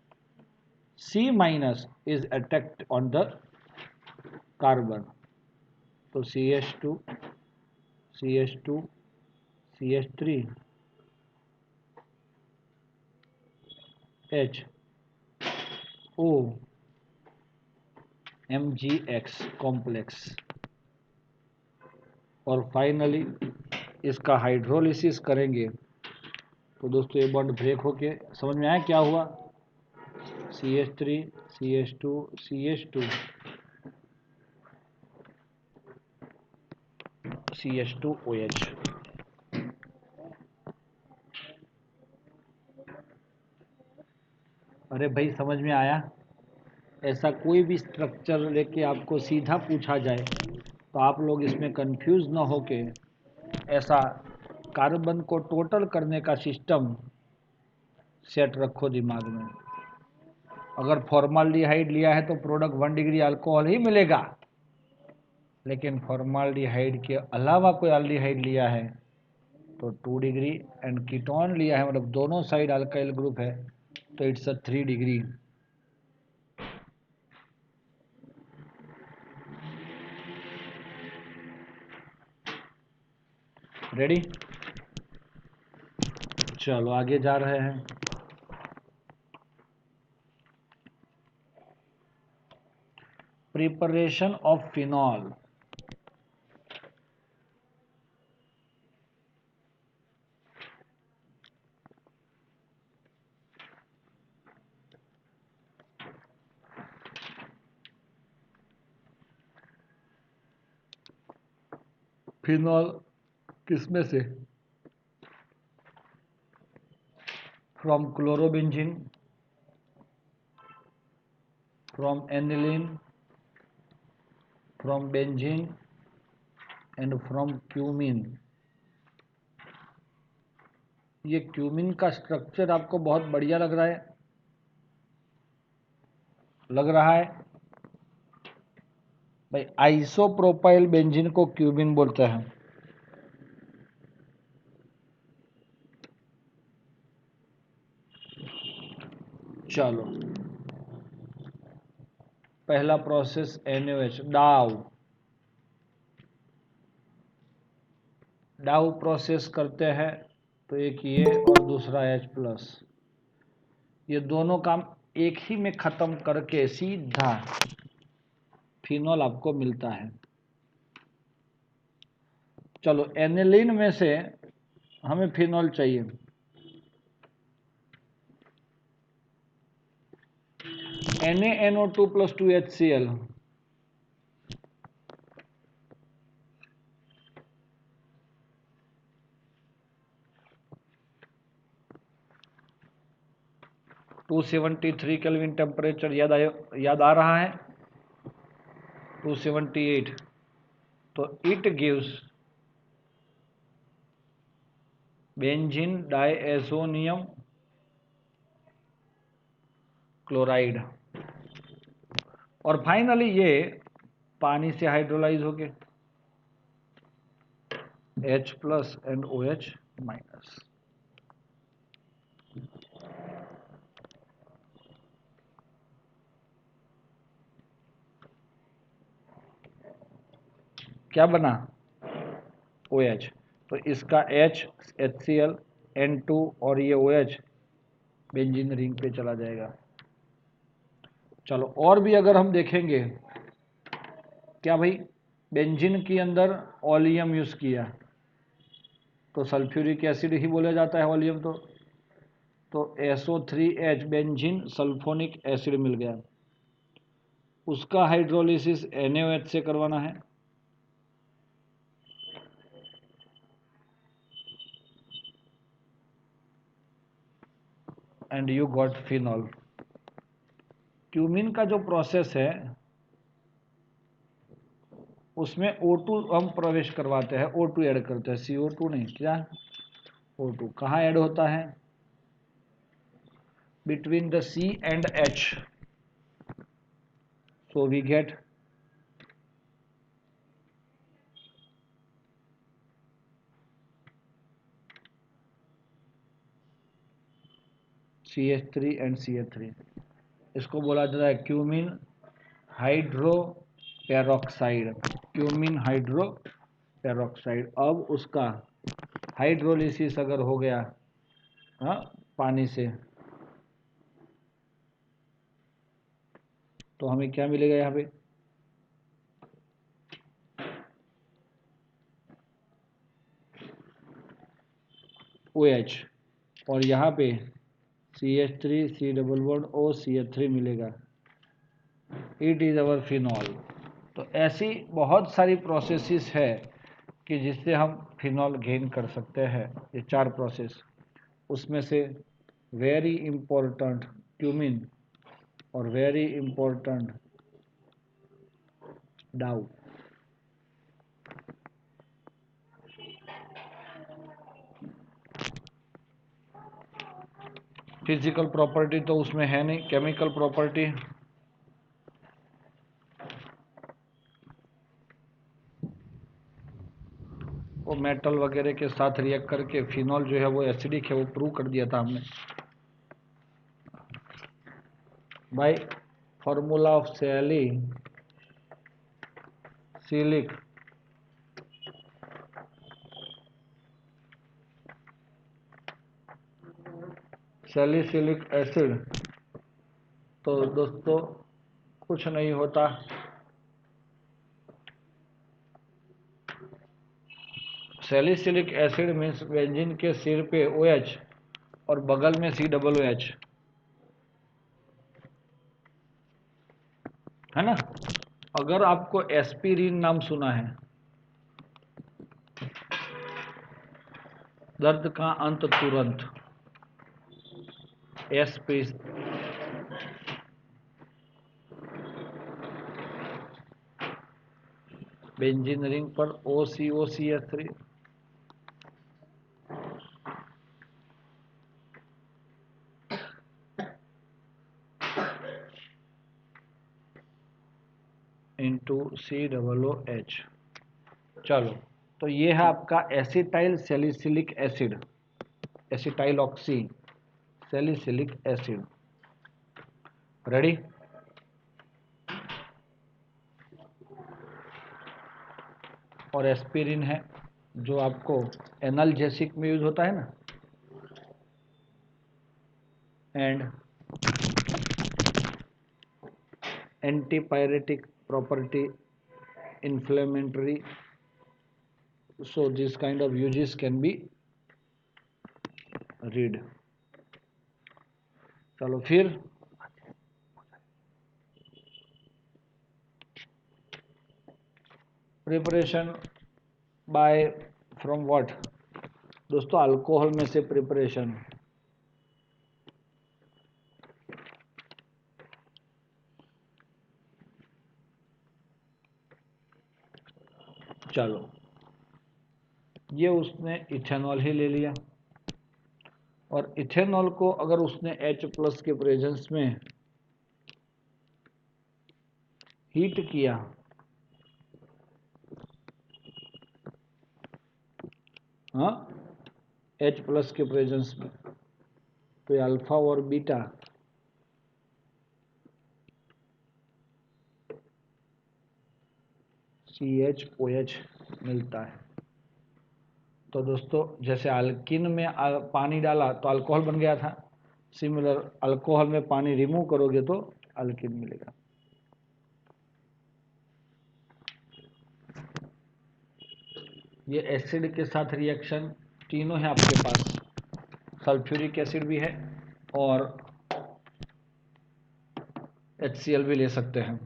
C minus is attacked on the carbon, तो CH2 CH2 CH3 H O MgX complex, और फाइनली इसका हाइड्रोलिसिस करेंगे तो दोस्तों ये बॉन्ड ब्रेक होके, समझ में आया क्या हुआ, CH3 CH2 CH2 CH2OH। अरे भाई समझ में आया। ऐसा कोई भी स्ट्रक्चर लेके आपको सीधा पूछा जाए तो आप लोग इसमें कंफ्यूज ना होके ऐसा कार्बन को टोटल करने का सिस्टम सेट रखो दिमाग में। अगर फॉर्माल्डिहाइड लिया है तो प्रोडक्ट 1 डिग्री अल्कोहल ही मिलेगा, लेकिन फॉर्माल्डिहाइड के अलावा कोई अल्डिहाइड लिया है तो 2 डिग्री, एंड कीटोन लिया है मतलब दोनों साइड अल्काइल ग्रुप है तो इट्स अ 3 डिग्री। रेडी, चलो आगे जा रहे हैं। Preparation of phenol. फिनॉल किसमें से? From chlorobenzene, from aniline, from benzene and from cumin. ये क्यूमिन का स्ट्रक्चर आपको बहुत बढ़िया लग रहा है? लग रहा है भाई, आइसोप्रोपाइल बेंजीन को क्यूमिन बोलते हैं। चलो, पहला प्रोसेस NaOH, डाउ प्रोसेस करते हैं तो एक ये और दूसरा H+, ये दोनों काम एक ही में खत्म करके सीधा फिनॉल आपको मिलता है। चलो, एनिलीन में से हमें फिनॉल चाहिए। NaNO2 + 2HCl, (273 केल्विन टेम्परेचर याद आ रहा है? 278। तो इट गिव्स बेंजीन डायएज़ोनियम क्लोराइड, और फाइनली ये पानी से हाइड्रोलाइज हो गए H+ एंड OH-। क्या बना? OH। तो इसका H HCl N2 और ये OH बेंजीन रिंग पे चला जाएगा। चलो, और भी अगर हम देखेंगे, क्या भाई, बेंजीन के अंदर ओलियम यूज किया तो सल्फ्यूरिक एसिड ही बोला जाता है ओलियम। तो SO3H बेंजीन सल्फोनिक एसिड मिल गया, उसका हाइड्रोलिसिस NaOH से करवाना है। And you got phenol. Cumin का जो प्रोसेस है उसमें O2 हम प्रवेश करवाते हैं, O2 ऐड करते हैं, CO2 नहीं, क्या O2 कहाँ ऐड होता है? Between the C and H, so we get CH3 and CH3। इसको बोला जाता है cumene hydro peroxide, cumene hydro peroxide. अब उसका हाइड्रोलिसिस अगर हो गया, हाँ, पानी से, तो हमें क्या मिलेगा यहाँ पे? OH, और यहाँ पे CH3 C++O CH3 मिलेगा। It is our phenol. तो ऐसी बहुत सारी प्रोसेसेस है कि जिससे हम फिनॉल गेन कर सकते हैं। ये 4 प्रोसेस, उसमें से वेरी इम्पोर्टेंट क्यूमिन और वेरी इम्पोर्टेंट डाउ। फिजिकल प्रॉपर्टी तो उसमें है नहीं, केमिकल प्रॉपर्टी वो मेटल वगैरह के साथ रिएक्ट करके फिनॉल जो है वो एसिडिक है, वो प्रूव कर दिया था हमने by formula of salicylic acid. तो दोस्तों कुछ नहीं होता, सैलिसिलिक एसिड मीन्स बेंजीन के सिर पे OH और बगल में COOH, है ना। अगर आपको एस्पिरिन नाम सुना है, दर्द का अंत तुरंत, एसपी, बेंजीन रिंग पर OCOCH3, इंटू COOH। चलो, तो ये है आपका acetyl salicylic acid, acetyl oxy salicylic acid. Ready. और एस्पिरिन है जो आपको एनाल्जेसिक में यूज होता है ना, and antipyretic property, inflammatory, so this kind of uses can be read। चलो फिर प्रिपरेशन बाय फ्रॉम व्हाट दोस्तों, अल्कोहल में से प्रिपरेशन। चलो, ये उसने इथेनॉल ही ले लिया, और इथेनॉल को अगर उसने H+ के प्रेजेंस में हीट किया, हाँ, H+ के प्रेजेंस में, तो अल्फा और बीटा CHOH मिलता है। तो दोस्तों, जैसे अल्किन में पानी डाला तो अल्कोहल बन गया था, सिमिलर अल्कोहल में पानी रिमूव करोगे तो अल्किन मिलेगा। ये एसिड के साथ रिएक्शन तीनों है आपके पास, सल्फ्यूरिक एसिड भी है और HCl भी ले सकते हैं।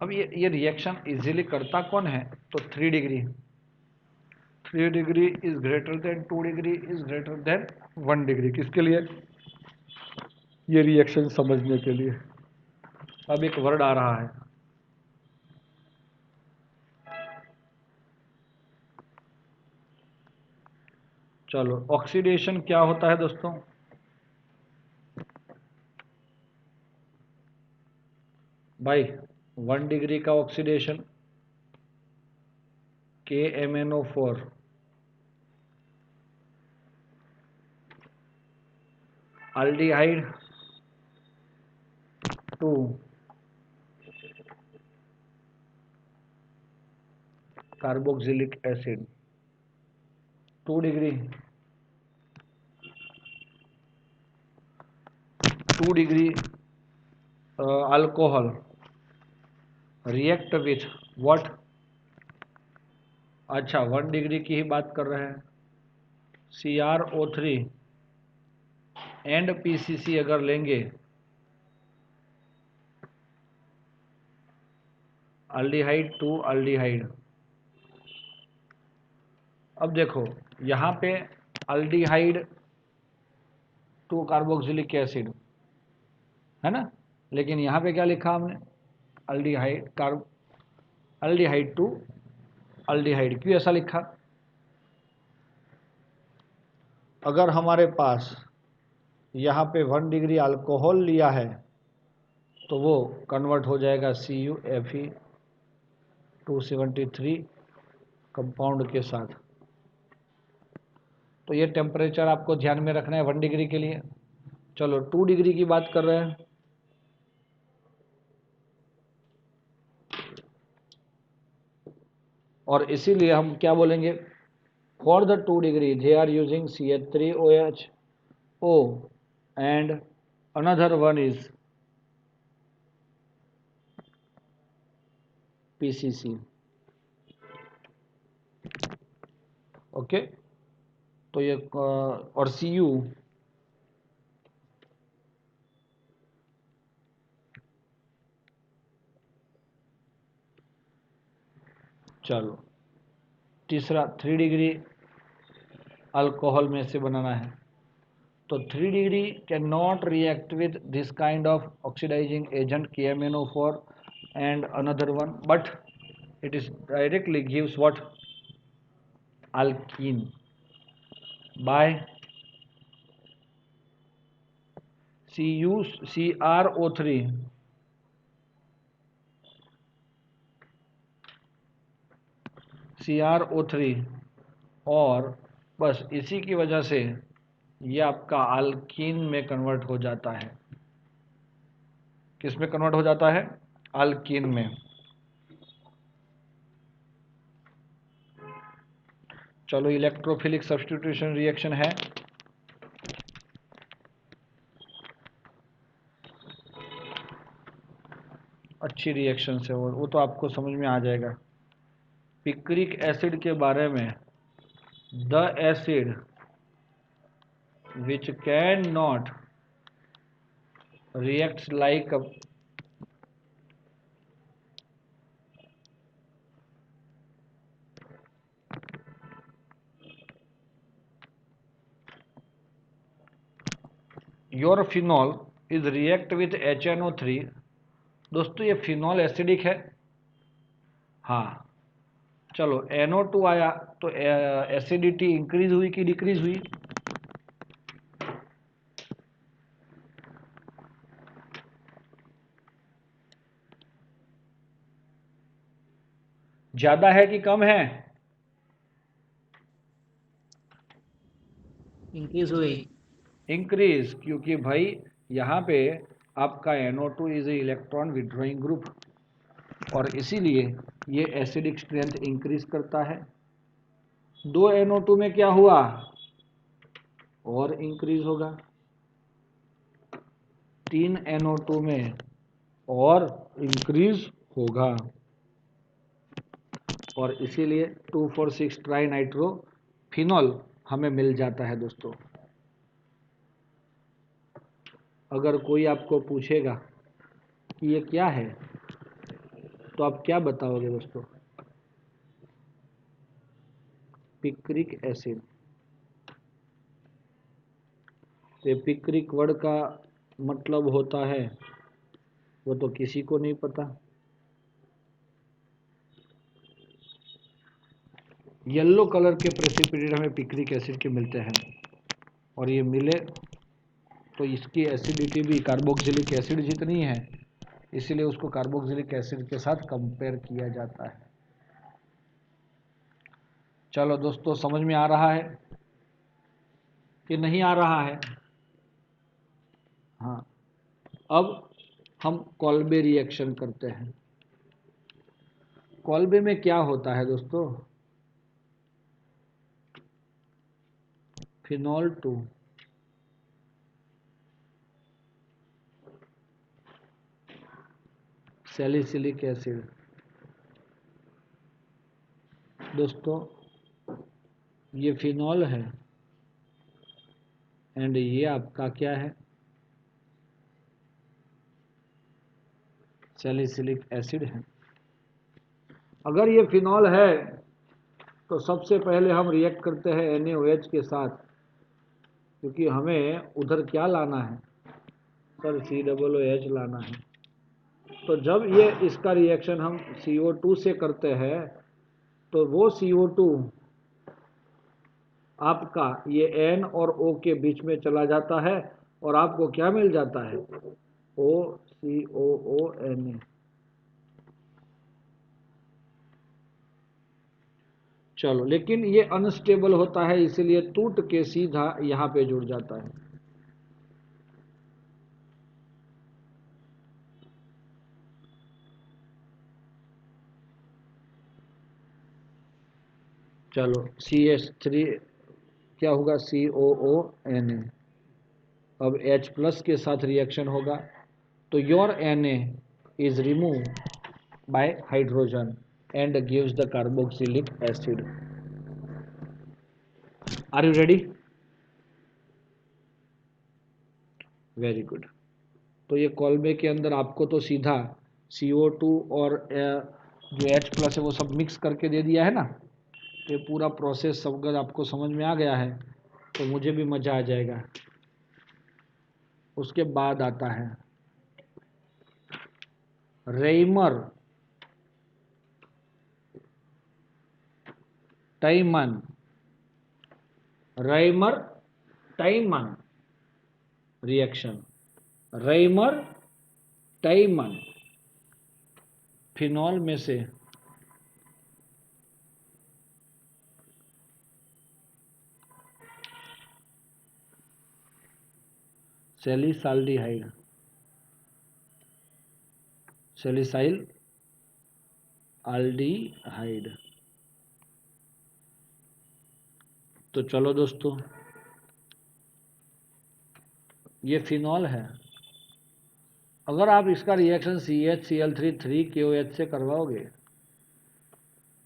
अब ये रिएक्शन इजीली करता कौन है, तो 3 degree, 3 degree is greater than 2 degree is greater than 1 degree. किसके लिए, ये रिएक्शन समझने के लिए। अब एक वर्ड आ रहा है, चलो, ऑक्सीडेशन क्या होता है दोस्तों, भाई 1 डिग्री का oxidation KMnO4, aldehyde 2 carboxylic acid, 2 degree, 2 degree alcohol react with what, अच्छा 1 डिग्री की ही बात कर रहे हैं, CrO3 एंड PCC अगर लेंगे, अल्डिहाइड 2 अल्डिहाइड। अब देखो यहाँ पे अल्डिहाइड 2 कार्बोक्सिलिक एसिड है ना, लेकिन यहाँ पे क्या लिखा हमने, अल्डिहाइड 2 अल्डिहाइड। क्यों ऐसा लिखा, अगर हमारे पास यहाँ पे 1 डिग्री अल्कोहल लिया है तो वो कन्वर्ट हो जाएगा CuFe273 कंपाउंड के साथ। तो ये टेम्परेचर आपको ध्यान में रखना है 1 डिग्री के लिए। चलो 2 डिग्री की बात कर रहे हैं, और इसीलिए हम क्या बोलेंगे, for the 2 degree they are using CH3OHO and another one is PCC। Okay, तो ये और Cu चलो तीसरा 3 डिग्री अल्कोहल में से बनाना है, तो 3 degree can not react with this kind of oxidising agent KMnO4 and another one, but it is directly gives what alkene by CrO3 और बस इसी की वजह से ये आपका अल्कीन में कन्वर्ट हो जाता है। किस में कन्वर्ट हो जाता है? अल्कीन में। चलो इलेक्ट्रोफिलिक सब्स्टिट्यूशन रिएक्शन है, अच्छी रिएक्शन से, वो तो आपको समझ में आ जाएगा। पिक्रिक एसिड के बारे में, the acid which can not reacts like your phenol is react with HNO3। दोस्तों ये फिनॉल एसिडिक है, हाँ। चलो NO2 आया तो एसिडिटी इंक्रीज हुई कि डिक्रीज हुई? ज्यादा है कि कम है? इंक्रीज हुई। इंक्रीज, क्योंकि भाई यहाँ पे आपका NO2 is a electron withdrawing group, और इसीलिए ये एसिडिक स्ट्रेंथ इंक्रीज करता है। 2 NO2 में क्या हुआ? और इंक्रीज होगा। 3 NO2 में और इंक्रीज होगा, और इसीलिए 2,4,6 ट्राई नाइट्रो फिनॉल हमें मिल जाता है दोस्तों। अगर कोई आपको पूछेगा कि ये क्या है, तो आप क्या बताओगे दोस्तों? Picric acid. ये पिक्रिक वर्ड का मतलब होता है वो तो किसी को नहीं पता। येलो कलर के प्रेसिपिटेट हमें पिक्रिक एसिड के मिलते हैं, और ये मिले तो इसकी एसिडिटी भी कार्बोक्सिलिक एसिड जितनी है, इसीलिए उसको कार्बोक्सिलिक एसिड के साथ कंपेयर किया जाता है। चलो दोस्तों, समझ में आ रहा है कि नहीं आ रहा है? हाँ, अब हम कॉल्बे रिएक्शन करते हैं। कॉल्बे में क्या होता है दोस्तों? Phenol 2 salicylic acid. दोस्तों ये फिनॉल है एंड ये आपका क्या है? सैलिसिलिक एसिड है। अगर ये फिनॉल है तो सबसे पहले हम रिएक्ट करते हैं NaOH के साथ, क्योंकि हमें उधर क्या लाना है सर? COOH लाना है। तो जब ये इसका रिएक्शन हम CO2 से करते हैं तो वो CO2 आपका ये N और O के बीच में चला जाता है, और आपको क्या मिल जाता है? OCOONA। चलो, लेकिन ये अनस्टेबल होता है, इसीलिए टूट के सीधा यहाँ पे जुड़ जाता है। चलो CH3 क्या होगा? COONA। अब H+ के साथ रिएक्शन होगा तो your Na is remove by hydrogen and gives the carboxylic acid. Are you ready? Very good. तो ये कॉलबे के अंदर आपको तो सीधा CO2 और जो H+ है वो सब मिक्स करके दे दिया है ना। ये पूरा प्रोसेस सब अगर आपको समझ में आ गया है तो मुझे भी मज़ा आ जाएगा। उसके बाद आता है Reimer Tiemann, Reimer Tiemann reaction, Reimer Tiemann. Phenol में से सैलिसाल्डिहाइड, सैलिसाइल एल्डिहाइड। तो चलो दोस्तों, ये फिनॉल है। अगर आप इसका रिएक्शन CH Cl3 3KOH से करवाओगे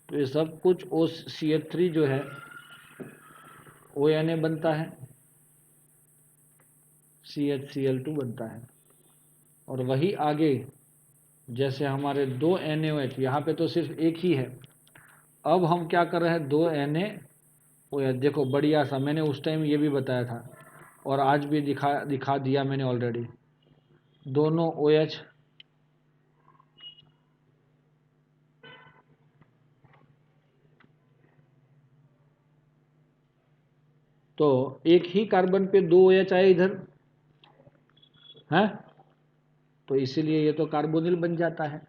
तो ये सब कुछ OCH3 जो है ONA बनता है, CHCl2 बनता है। और वही आगे जैसे हमारे 2 NaOH, यहाँ पे तो सिर्फ एक ही है। अब हम क्या कर रहे हैं, 2 NaOH। देखो बढ़िया सा, मैंने उस टाइम ये भी बताया था और आज भी दिखा दिया मैंने ऑलरेडी। दोनों OH तो एक ही कार्बन पे 2 OH आए इधर है, तो इसीलिए ये तो कार्बोनिल बन जाता है।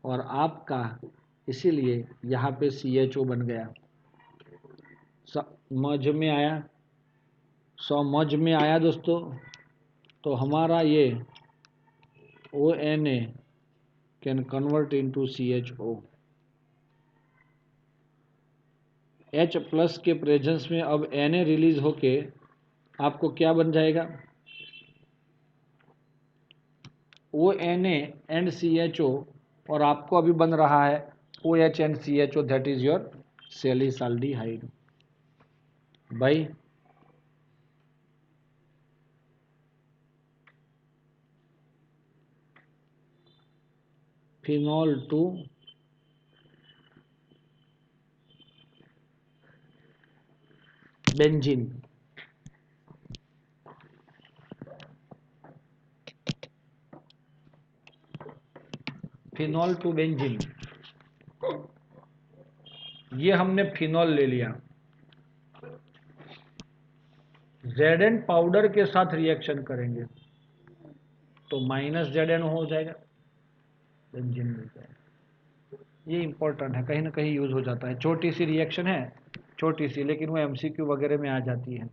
और आपका इसीलिए यहाँ पे CHO बन गया। समझ में आया? समझ में आया दोस्तों? तो हमारा ये ONA can convert into CHO। H+ के प्रेजेंस में अब Na रिलीज होके आपको क्या बन जाएगा, ONA एंड CHO। और आपको अभी बन रहा है OH and CHO, that is your salicylaldehyde. By phenol to benzene. Phenol to benzene, ये हमने फिनॉल ले लिया। Zn पाउडर के साथ रिएक्शन करेंगे तो -Zn हो जाएगा, बेंजीन मिल जाएगा। ये इंपॉर्टेंट है, कहीं ना कहीं यूज हो जाता है। छोटी सी रिएक्शन है, छोटी सी, लेकिन वो MCQ वगैरह में आ जाती है।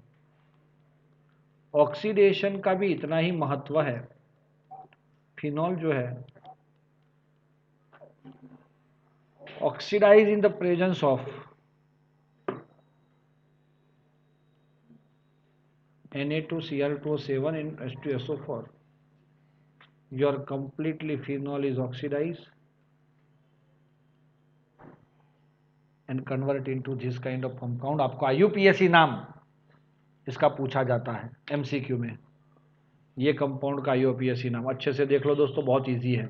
ऑक्सीडेशन का भी इतना ही महत्व है। फिनॉल जो है oxidise in the presence of Na2Cl2O7 in H2SO4. Your completely phenol is oxidized and convert into this kind of compound. आपको IUPAC नाम इसका पूछा जाता है MCQ में। ये कंपाउंड का IUPAC नाम अच्छे से देख लो दोस्तों, बहुत इजी है।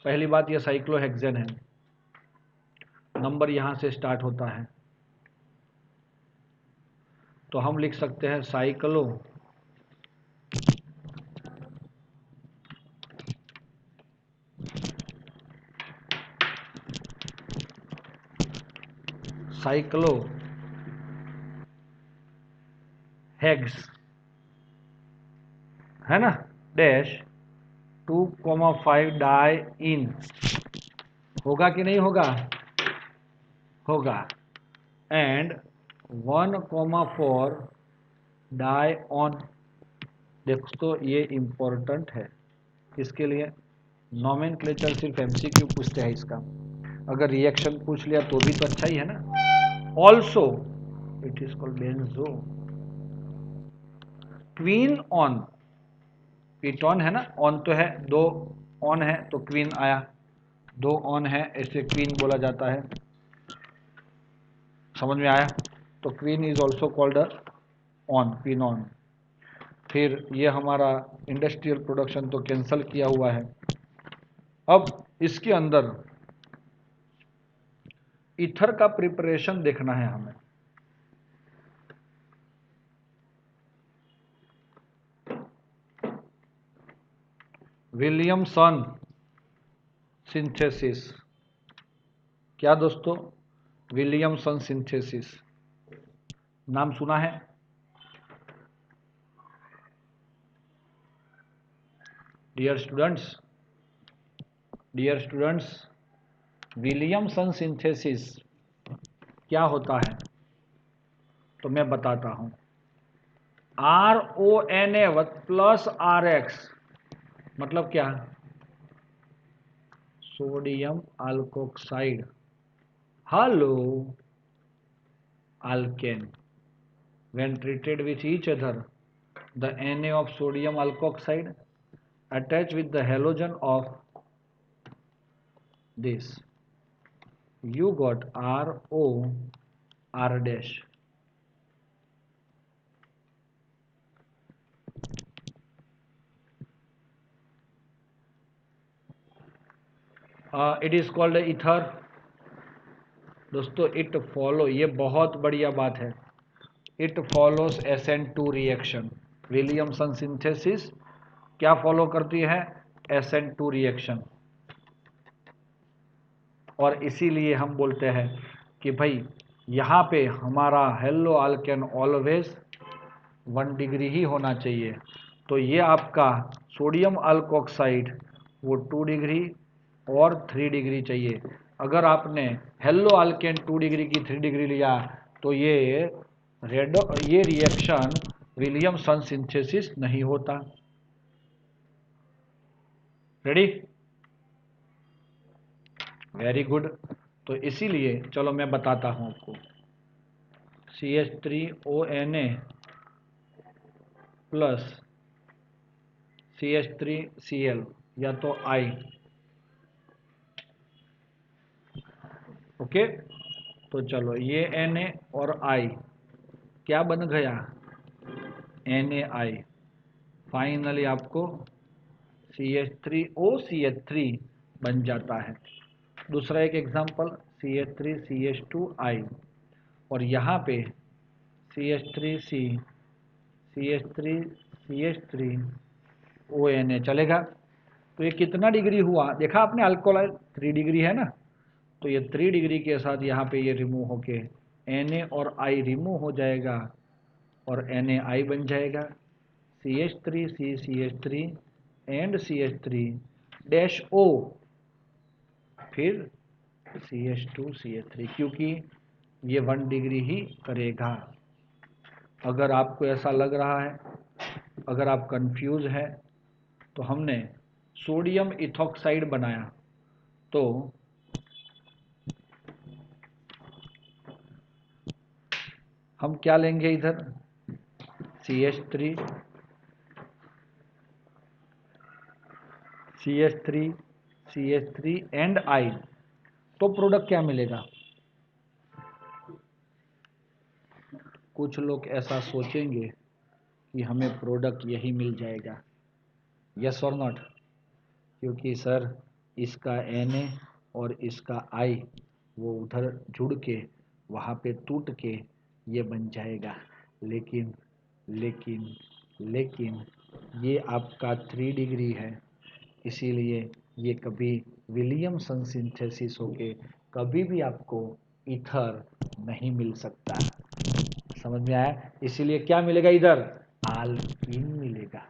पहली बात, ये साइक्लोहेक्सेन है, नंबर यहां से स्टार्ट होता है। तो हम लिख सकते हैं साइक्लो हेक्स है ना, डैश 2,5 डाई इन। होगा कि नहीं होगा? होगा। And 1,4 dione. दोस्तों ये इंपॉर्टेंट है, किसके लिए? नॉमेनक्लेचर सिर्फ MCQ पूछते हैं इसका, अगर रिएक्शन पूछ लिया तो भी तो अच्छा ही है ना। Also it is called benzoquinone. Ketone है ना, ऑन तो है, 2 ऑन है तो क्वीन आया। दो ऑन है, इसे क्वीन बोला जाता है। समझ में आया? तो queen is also called on, queen on. फिर ये हमारा इंडस्ट्रियल प्रोडक्शन तो कैंसिल किया हुआ है। अब इसके अंदर ईथर का प्रिपरेशन देखना है हमें। Williamson synthesis. क्या दोस्तों? विलियमसन सिंथेसिस नाम सुना है? डियर स्टूडेंट्स, विलियमसन सिंथेसिस क्या होता है तो मैं बताता हूं। RONA प्लस RX मतलब क्या? Sodium alkoxide hello alkane. When treated with each other, the Na of sodium alkoxide attach with the halogen of this. You got RO R dash. It is called ether. दोस्तों it follow, ये बहुत बढ़िया बात है, it follows SN2 reaction. Williamson synthesis क्या follow करती है? SN2 reaction. और इसीलिए हम बोलते हैं कि भाई यहाँ पे हमारा हेलो अल्केन ऑलवेज 1 डिग्री ही होना चाहिए। तो ये आपका सोडियम अल्कोक्साइड वो 2 डिग्री और 3 डिग्री चाहिए। अगर आपने हेलो अल्केन 2 डिग्री की 3 डिग्री लिया तो ये रिएक्शन विलियमसन सिंथेसिस नहीं होता। रेडी? Very good. तो इसीलिए चलो मैं बताता हूं आपको। CH3ONA प्लस CH3Cl या तो I, ओके। तो चलो ये Na और I क्या बन गया? NaI। फाइनली आपको CH3OCH3 बन जाता है। दूसरा एक एग्जांपल CH3CH2I और यहाँ पे CH3C CH3CH3ONA चलेगा। तो ये कितना डिग्री हुआ देखा आपने? अल्कोहल 3 डिग्री है ना, तो ये 3 डिग्री के साथ यहाँ पे ये रिमूव होके Na और I रिमूव हो जाएगा और NaI बन जाएगा। CH3C CH3 and CH3 dash O फिर CH2 CH3, क्योंकि ये 1 डिग्री ही करेगा। अगर आपको ऐसा लग रहा है, अगर आप कंफ्यूज है, तो हमने सोडियम इथॉक्साइड बनाया तो हम क्या लेंगे इधर? CH3 एंड I, तो प्रोडक्ट क्या मिलेगा? कुछ लोग ऐसा सोचेंगे कि हमें प्रोडक्ट यही मिल जाएगा, यस और नॉट? क्योंकि सर इसका Na और इसका I वो उधर जुड़ के वहाँ पे टूट के ये बन जाएगा। लेकिन लेकिन लेकिन ये आपका 3 डिग्री है, इसीलिए ये कभी विलियमसन सिंथेसिस होके कभी भी आपको ईथर नहीं मिल सकता। समझ में आया? इसीलिए क्या मिलेगा इधर? आल्कीन मिलेगा।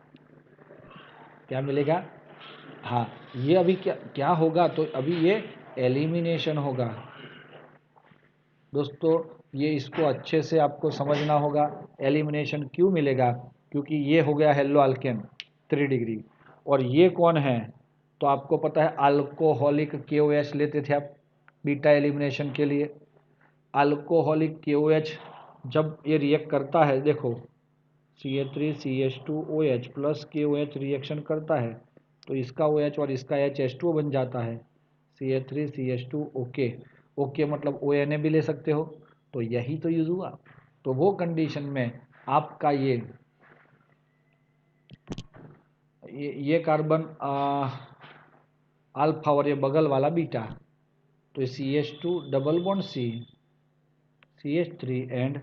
क्या मिलेगा? हाँ, ये अभी क्या क्या होगा? तो अभी ये एलिमिनेशन होगा दोस्तों। ये इसको अच्छे से आपको समझना होगा। एलिमिनेशन क्यों मिलेगा? क्योंकि ये हो गया हेलो अल्केन 3 डिग्री, और ये कौन है? तो आपको पता है अल्कोहलिक KOH लेते थे आप बीटा एलिमिनेशन के लिए। अल्कोहलिक KOH जब ये रिएक्ट करता है, देखो CH3CH2OH प्लस KOH रिएक्शन करता है तो इसका OH और इसका H H2O बन जाता है। CH3CH2 okay. ओके मतलब ONA भी ले सकते हो, तो यही तो यूज हुआ। तो वो कंडीशन में आपका ये कार्बन अल्फा और ये बगल वाला बीटा, तो CH2 double bond CH3 and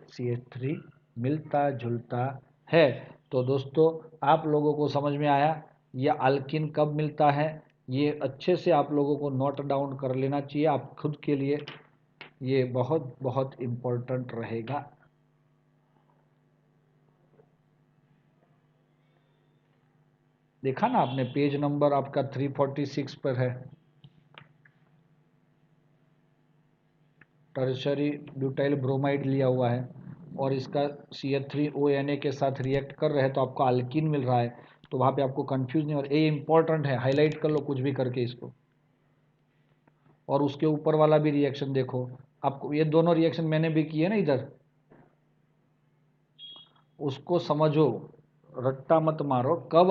CH3 मिलता जुलता है। तो दोस्तों आप लोगों को समझ में आया ये अल्किन कब मिलता है, ये अच्छे से आप लोगों को नोट डाउन कर लेना चाहिए आप खुद के लिए, ये बहुत बहुत इम्पोर्टेंट रहेगा। देखा ना आपने, पेज नंबर आपका 346 पर है। टर्शरी ब्यूटाइल ब्रोमाइड लिया हुआ है और इसका CH3ONA के साथ रिएक्ट कर रहे हैं तो आपको अल्किन मिल रहा है। तो वहाँ पे आपको कंफ्यूज नहीं, और ये इंपॉर्टेंट है, हाईलाइट कर लो कुछ भी करके इसको। और उसके ऊपर वाला भी रिएक्शन देखो, आपको ये दोनों रिएक्शन मैंने भी किए ना इधर, उसको समझो, रट्टा मत मारो। कब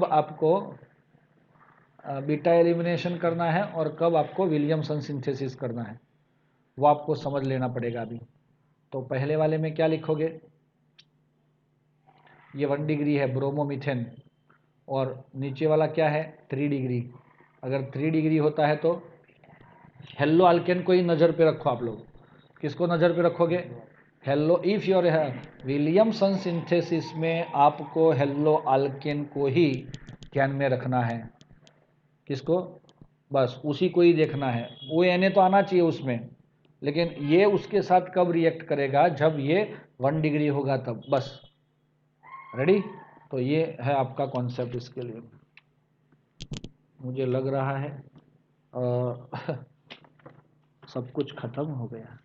आपको बीटा एलिमिनेशन करना है और कब आपको विलियमसन सिंथेसिस करना है, वो आपको समझ लेना पड़ेगा अभी। तो पहले वाले में क्या लिखोगे, ये 1 डिग्री है ब्रोमोमीथेन, और नीचे वाला क्या है 3 डिग्री। अगर 3 डिग्री होता है तो हेलो अल्केन को ही नज़र पे रखो आप लोग। किसको नज़र पे रखोगे, हेलो, इफ योर है विलियमसन सिंथेसिस में आपको हेलो अल्केन को ही ध्यान में रखना है। किसको, बस उसी को ही देखना है। ONA तो आना चाहिए उसमें, लेकिन ये उसके साथ कब रिएक्ट करेगा, जब ये 1 डिग्री होगा तब, बस। रेडी, तो ये है आपका कॉन्सेप्ट इसके लिए। मुझे लग रहा है सब कुछ खत्म हो गया।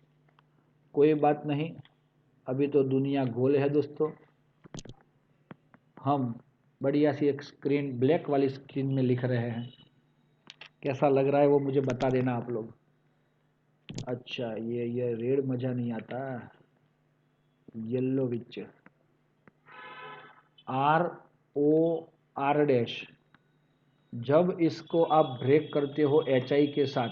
कोई बात नहीं, अभी तो दुनिया गोल है दोस्तों। हम बढ़िया सी एक स्क्रीन, ब्लैक वाली स्क्रीन में लिख रहे हैं। कैसा लग रहा है वो मुझे बता देना आप लोग। अच्छा, ये रेड मज़ा नहीं आता, येलो विच ROR डैश, जब इसको आप ब्रेक करते हो HI के साथ,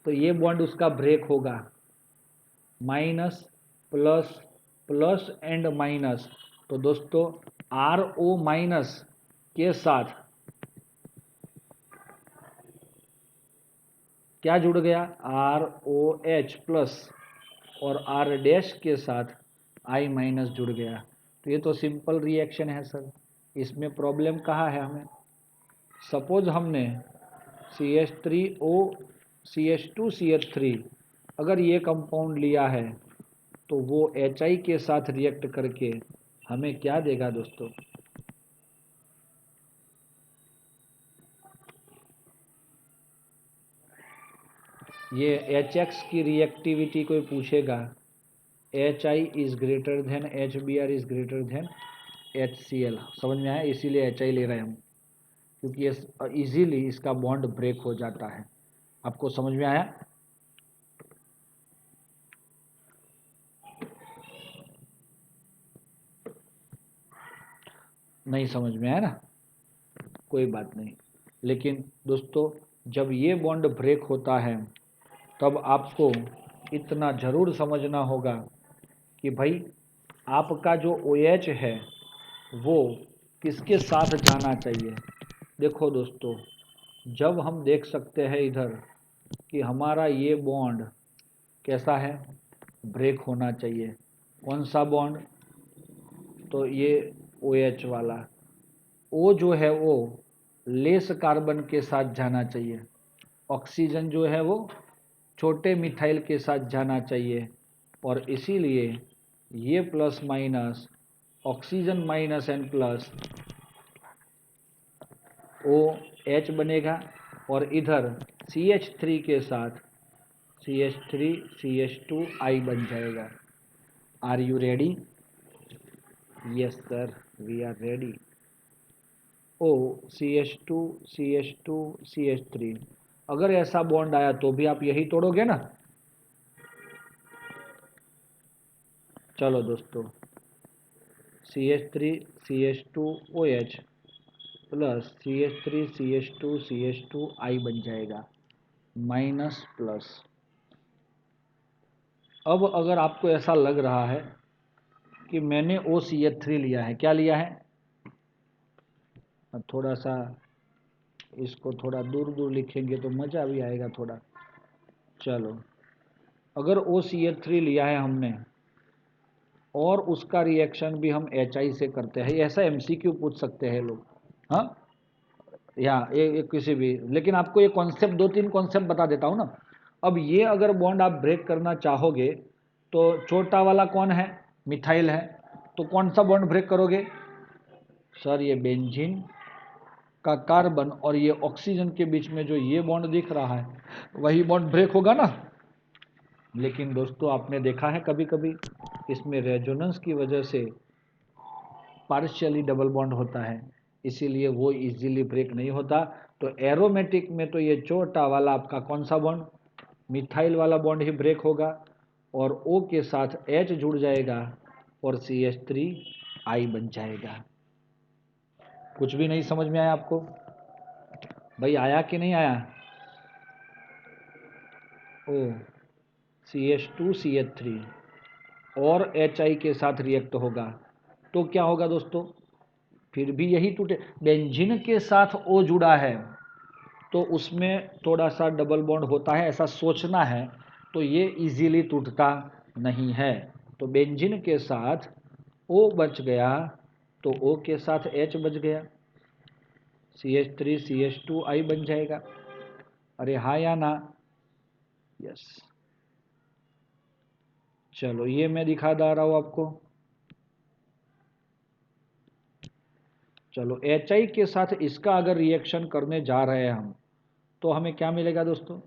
तो ये बॉन्ड उसका ब्रेक होगा। Minus plus, plus and minus, तो दोस्तों RO माइनस के साथ क्या जुड़ गया, ROH प्लस, और R डैश के साथ I माइनस जुड़ गया। तो ये तो सिंपल रिएक्शन है सर, इसमें प्रॉब्लम कहाँ है हमें। सपोज हमने CH3O CH2CH3 अगर ये कंपाउंड लिया है, तो वो HI के साथ रिएक्ट करके हमें क्या देगा दोस्तों, ये HX की रिएक्टिविटी कोई पूछेगा, HI is greater than HBr is greater than HCl, समझ में आया, इसीलिए HI ले रहे हैं हम, क्योंकि ये इजीली इसका बॉन्ड ब्रेक हो जाता है। आपको समझ में आया, नहीं समझ में आया ना, कोई बात नहीं। लेकिन दोस्तों जब ये बॉन्ड ब्रेक होता है तब आपको इतना ज़रूर समझना होगा कि भाई आपका जो OH है वो किसके साथ जाना चाहिए। देखो दोस्तों, जब हम देख सकते हैं इधर कि हमारा ये बॉन्ड कैसा है, ब्रेक होना चाहिए। कौन सा बॉन्ड, तो ये OH वाला, O जो है वो लेस कार्बन के साथ जाना चाहिए, ऑक्सीजन जो है वो छोटे मिथाइल के साथ जाना चाहिए, और इसीलिए ये plus minus, oxygen minus N plus OH बनेगा, और इधर CH3 के साथ CH3 CH2I बन जाएगा। Are you ready, yes sir we are ready. O CH2 CH2 CH3, अगर ऐसा बॉन्ड आया तो भी आप यही तोड़ोगे ना। चलो दोस्तों, CH3 CH2OH plus CH3 CH2 CH2I बन जाएगा, माइनस प्लस। अब अगर आपको ऐसा लग रहा है कि मैंने OCH3 लिया है, क्या लिया है, थोड़ा सा इसको थोड़ा दूर दूर लिखेंगे तो मज़ा भी आएगा थोड़ा। चलो, अगर OCH3 लिया है हमने और उसका रिएक्शन भी हम HI से करते हैं, ऐसा MCQ पूछ सकते हैं लोग, हाँ, या ये किसी भी, लेकिन आपको ये कॉन्सेप्ट, 2-3 कॉन्सेप्ट बता देता हूँ ना। अब ये अगर बॉन्ड आप ब्रेक करना चाहोगे तो छोटा वाला कौन है, मिथाइल है, तो कौन सा बॉन्ड ब्रेक करोगे सर, ये बेंजीन का कार्बन और ये ऑक्सीजन के बीच में जो ये बॉन्ड दिख रहा है वही बॉन्ड ब्रेक होगा ना। लेकिन दोस्तों आपने देखा है कभी कभी इसमें रेजोनेंस की वजह से पार्शियली डबल बॉन्ड होता है, इसीलिए वो इजीली ब्रेक नहीं होता। तो एरोमेटिक में तो ये छोटा वाला आपका कौन सा बॉन्ड, मिथाइल वाला बॉन्ड ही ब्रेक होगा और O के साथ H जुड़ जाएगा और CH3I बन जाएगा। कुछ भी नहीं समझ में आया आपको भाई, आया कि नहीं आया? ओ CH2CH3 और HI के साथ रिएक्ट होगा तो क्या होगा दोस्तों, फिर भी यही टूटे। बेंजीन के साथ O जुड़ा है तो उसमें थोड़ा सा डबल बॉन्ड होता है, ऐसा सोचना है, तो ये इजीली टूटता नहीं है। तो बेंजीन के साथ O बच गया तो O के साथ H बच गया, CH3 CH2I बन जाएगा। अरे हाँ या ना? यस। चलो ये मैं दिखा दे रहा हूँ आपको। चलो HI के साथ इसका अगर रिएक्शन करने जा रहे हैं हम तो हमें क्या मिलेगा दोस्तों,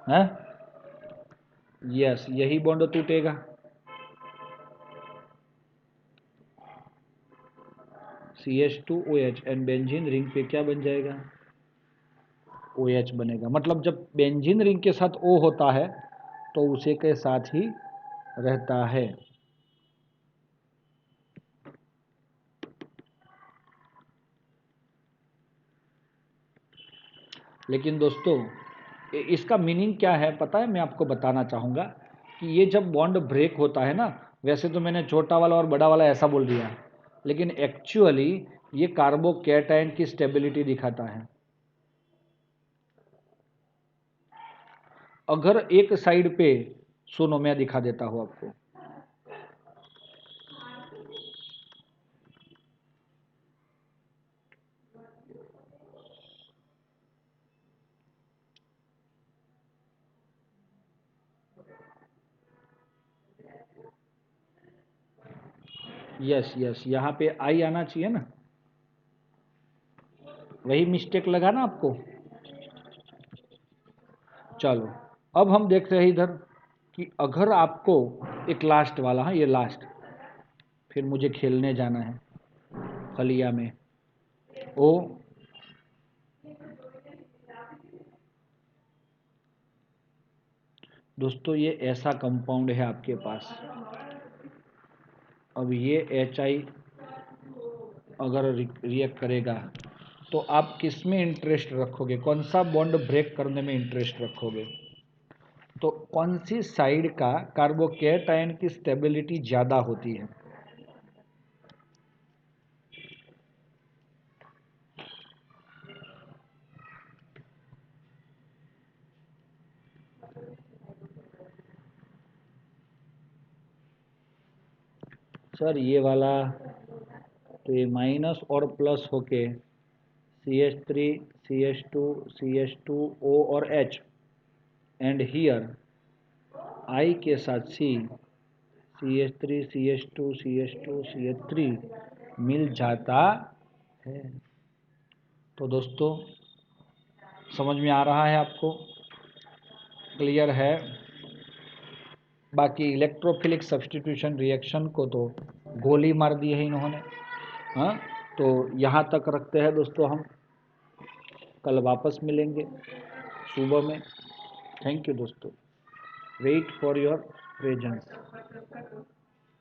है यस, यही बॉन्ड टूटेगा। CH2OH एंड बेंजीन रिंग पे क्या बन जाएगा, OH बनेगा। मतलब जब बेंजीन रिंग के साथ O होता है तो उसे के साथ ही रहता है। लेकिन दोस्तों इसका मीनिंग क्या है पता है, मैं आपको बताना चाहूँगा कि ये जब बॉन्ड ब्रेक होता है ना, वैसे तो मैंने छोटा वाला और बड़ा वाला ऐसा बोल दिया, लेकिन एक्चुअली ये कार्बोकैटायन की स्टेबिलिटी दिखाता है। अगर एक साइड पे, सुनो मैं दिखा देता हूँ आपको, यस यस, यहाँ पे आई आना चाहिए ना, वही मिस्टेक लगा ना आपको। चलो अब हम देख रहे हैं इधर कि अगर आपको एक लास्ट वाला, हाँ ये लास्ट, फिर मुझे खेलने जाना है खलिया में। ओ दोस्तों ये ऐसा कंपाउंड है आपके पास, अब ये HI अगर रिएक्ट करेगा तो आप किस में इंटरेस्ट रखोगे, कौन सा बॉन्ड ब्रेक करने में इंटरेस्ट रखोगे, तो कौन सी साइड का कार्बोकैटायन की स्टेबिलिटी ज़्यादा होती है। सर ये वाला, तो ये माइनस और प्लस होके CH3 CH2 CH2O और H एंड हियर I के साथ CH3 CH2 CH2 CH3 मिल जाता है। तो दोस्तों समझ में आ रहा है आपको, क्लियर है? बाकी इलेक्ट्रोफिलिक सब्स्टिट्यूशन रिएक्शन को तो गोली मार दी है इन्होंने। हाँ, तो यहाँ तक रखते हैं दोस्तों, हम कल वापस मिलेंगे सुबह में। थैंक यू दोस्तों, वेट फॉर योर प्रेजेंस।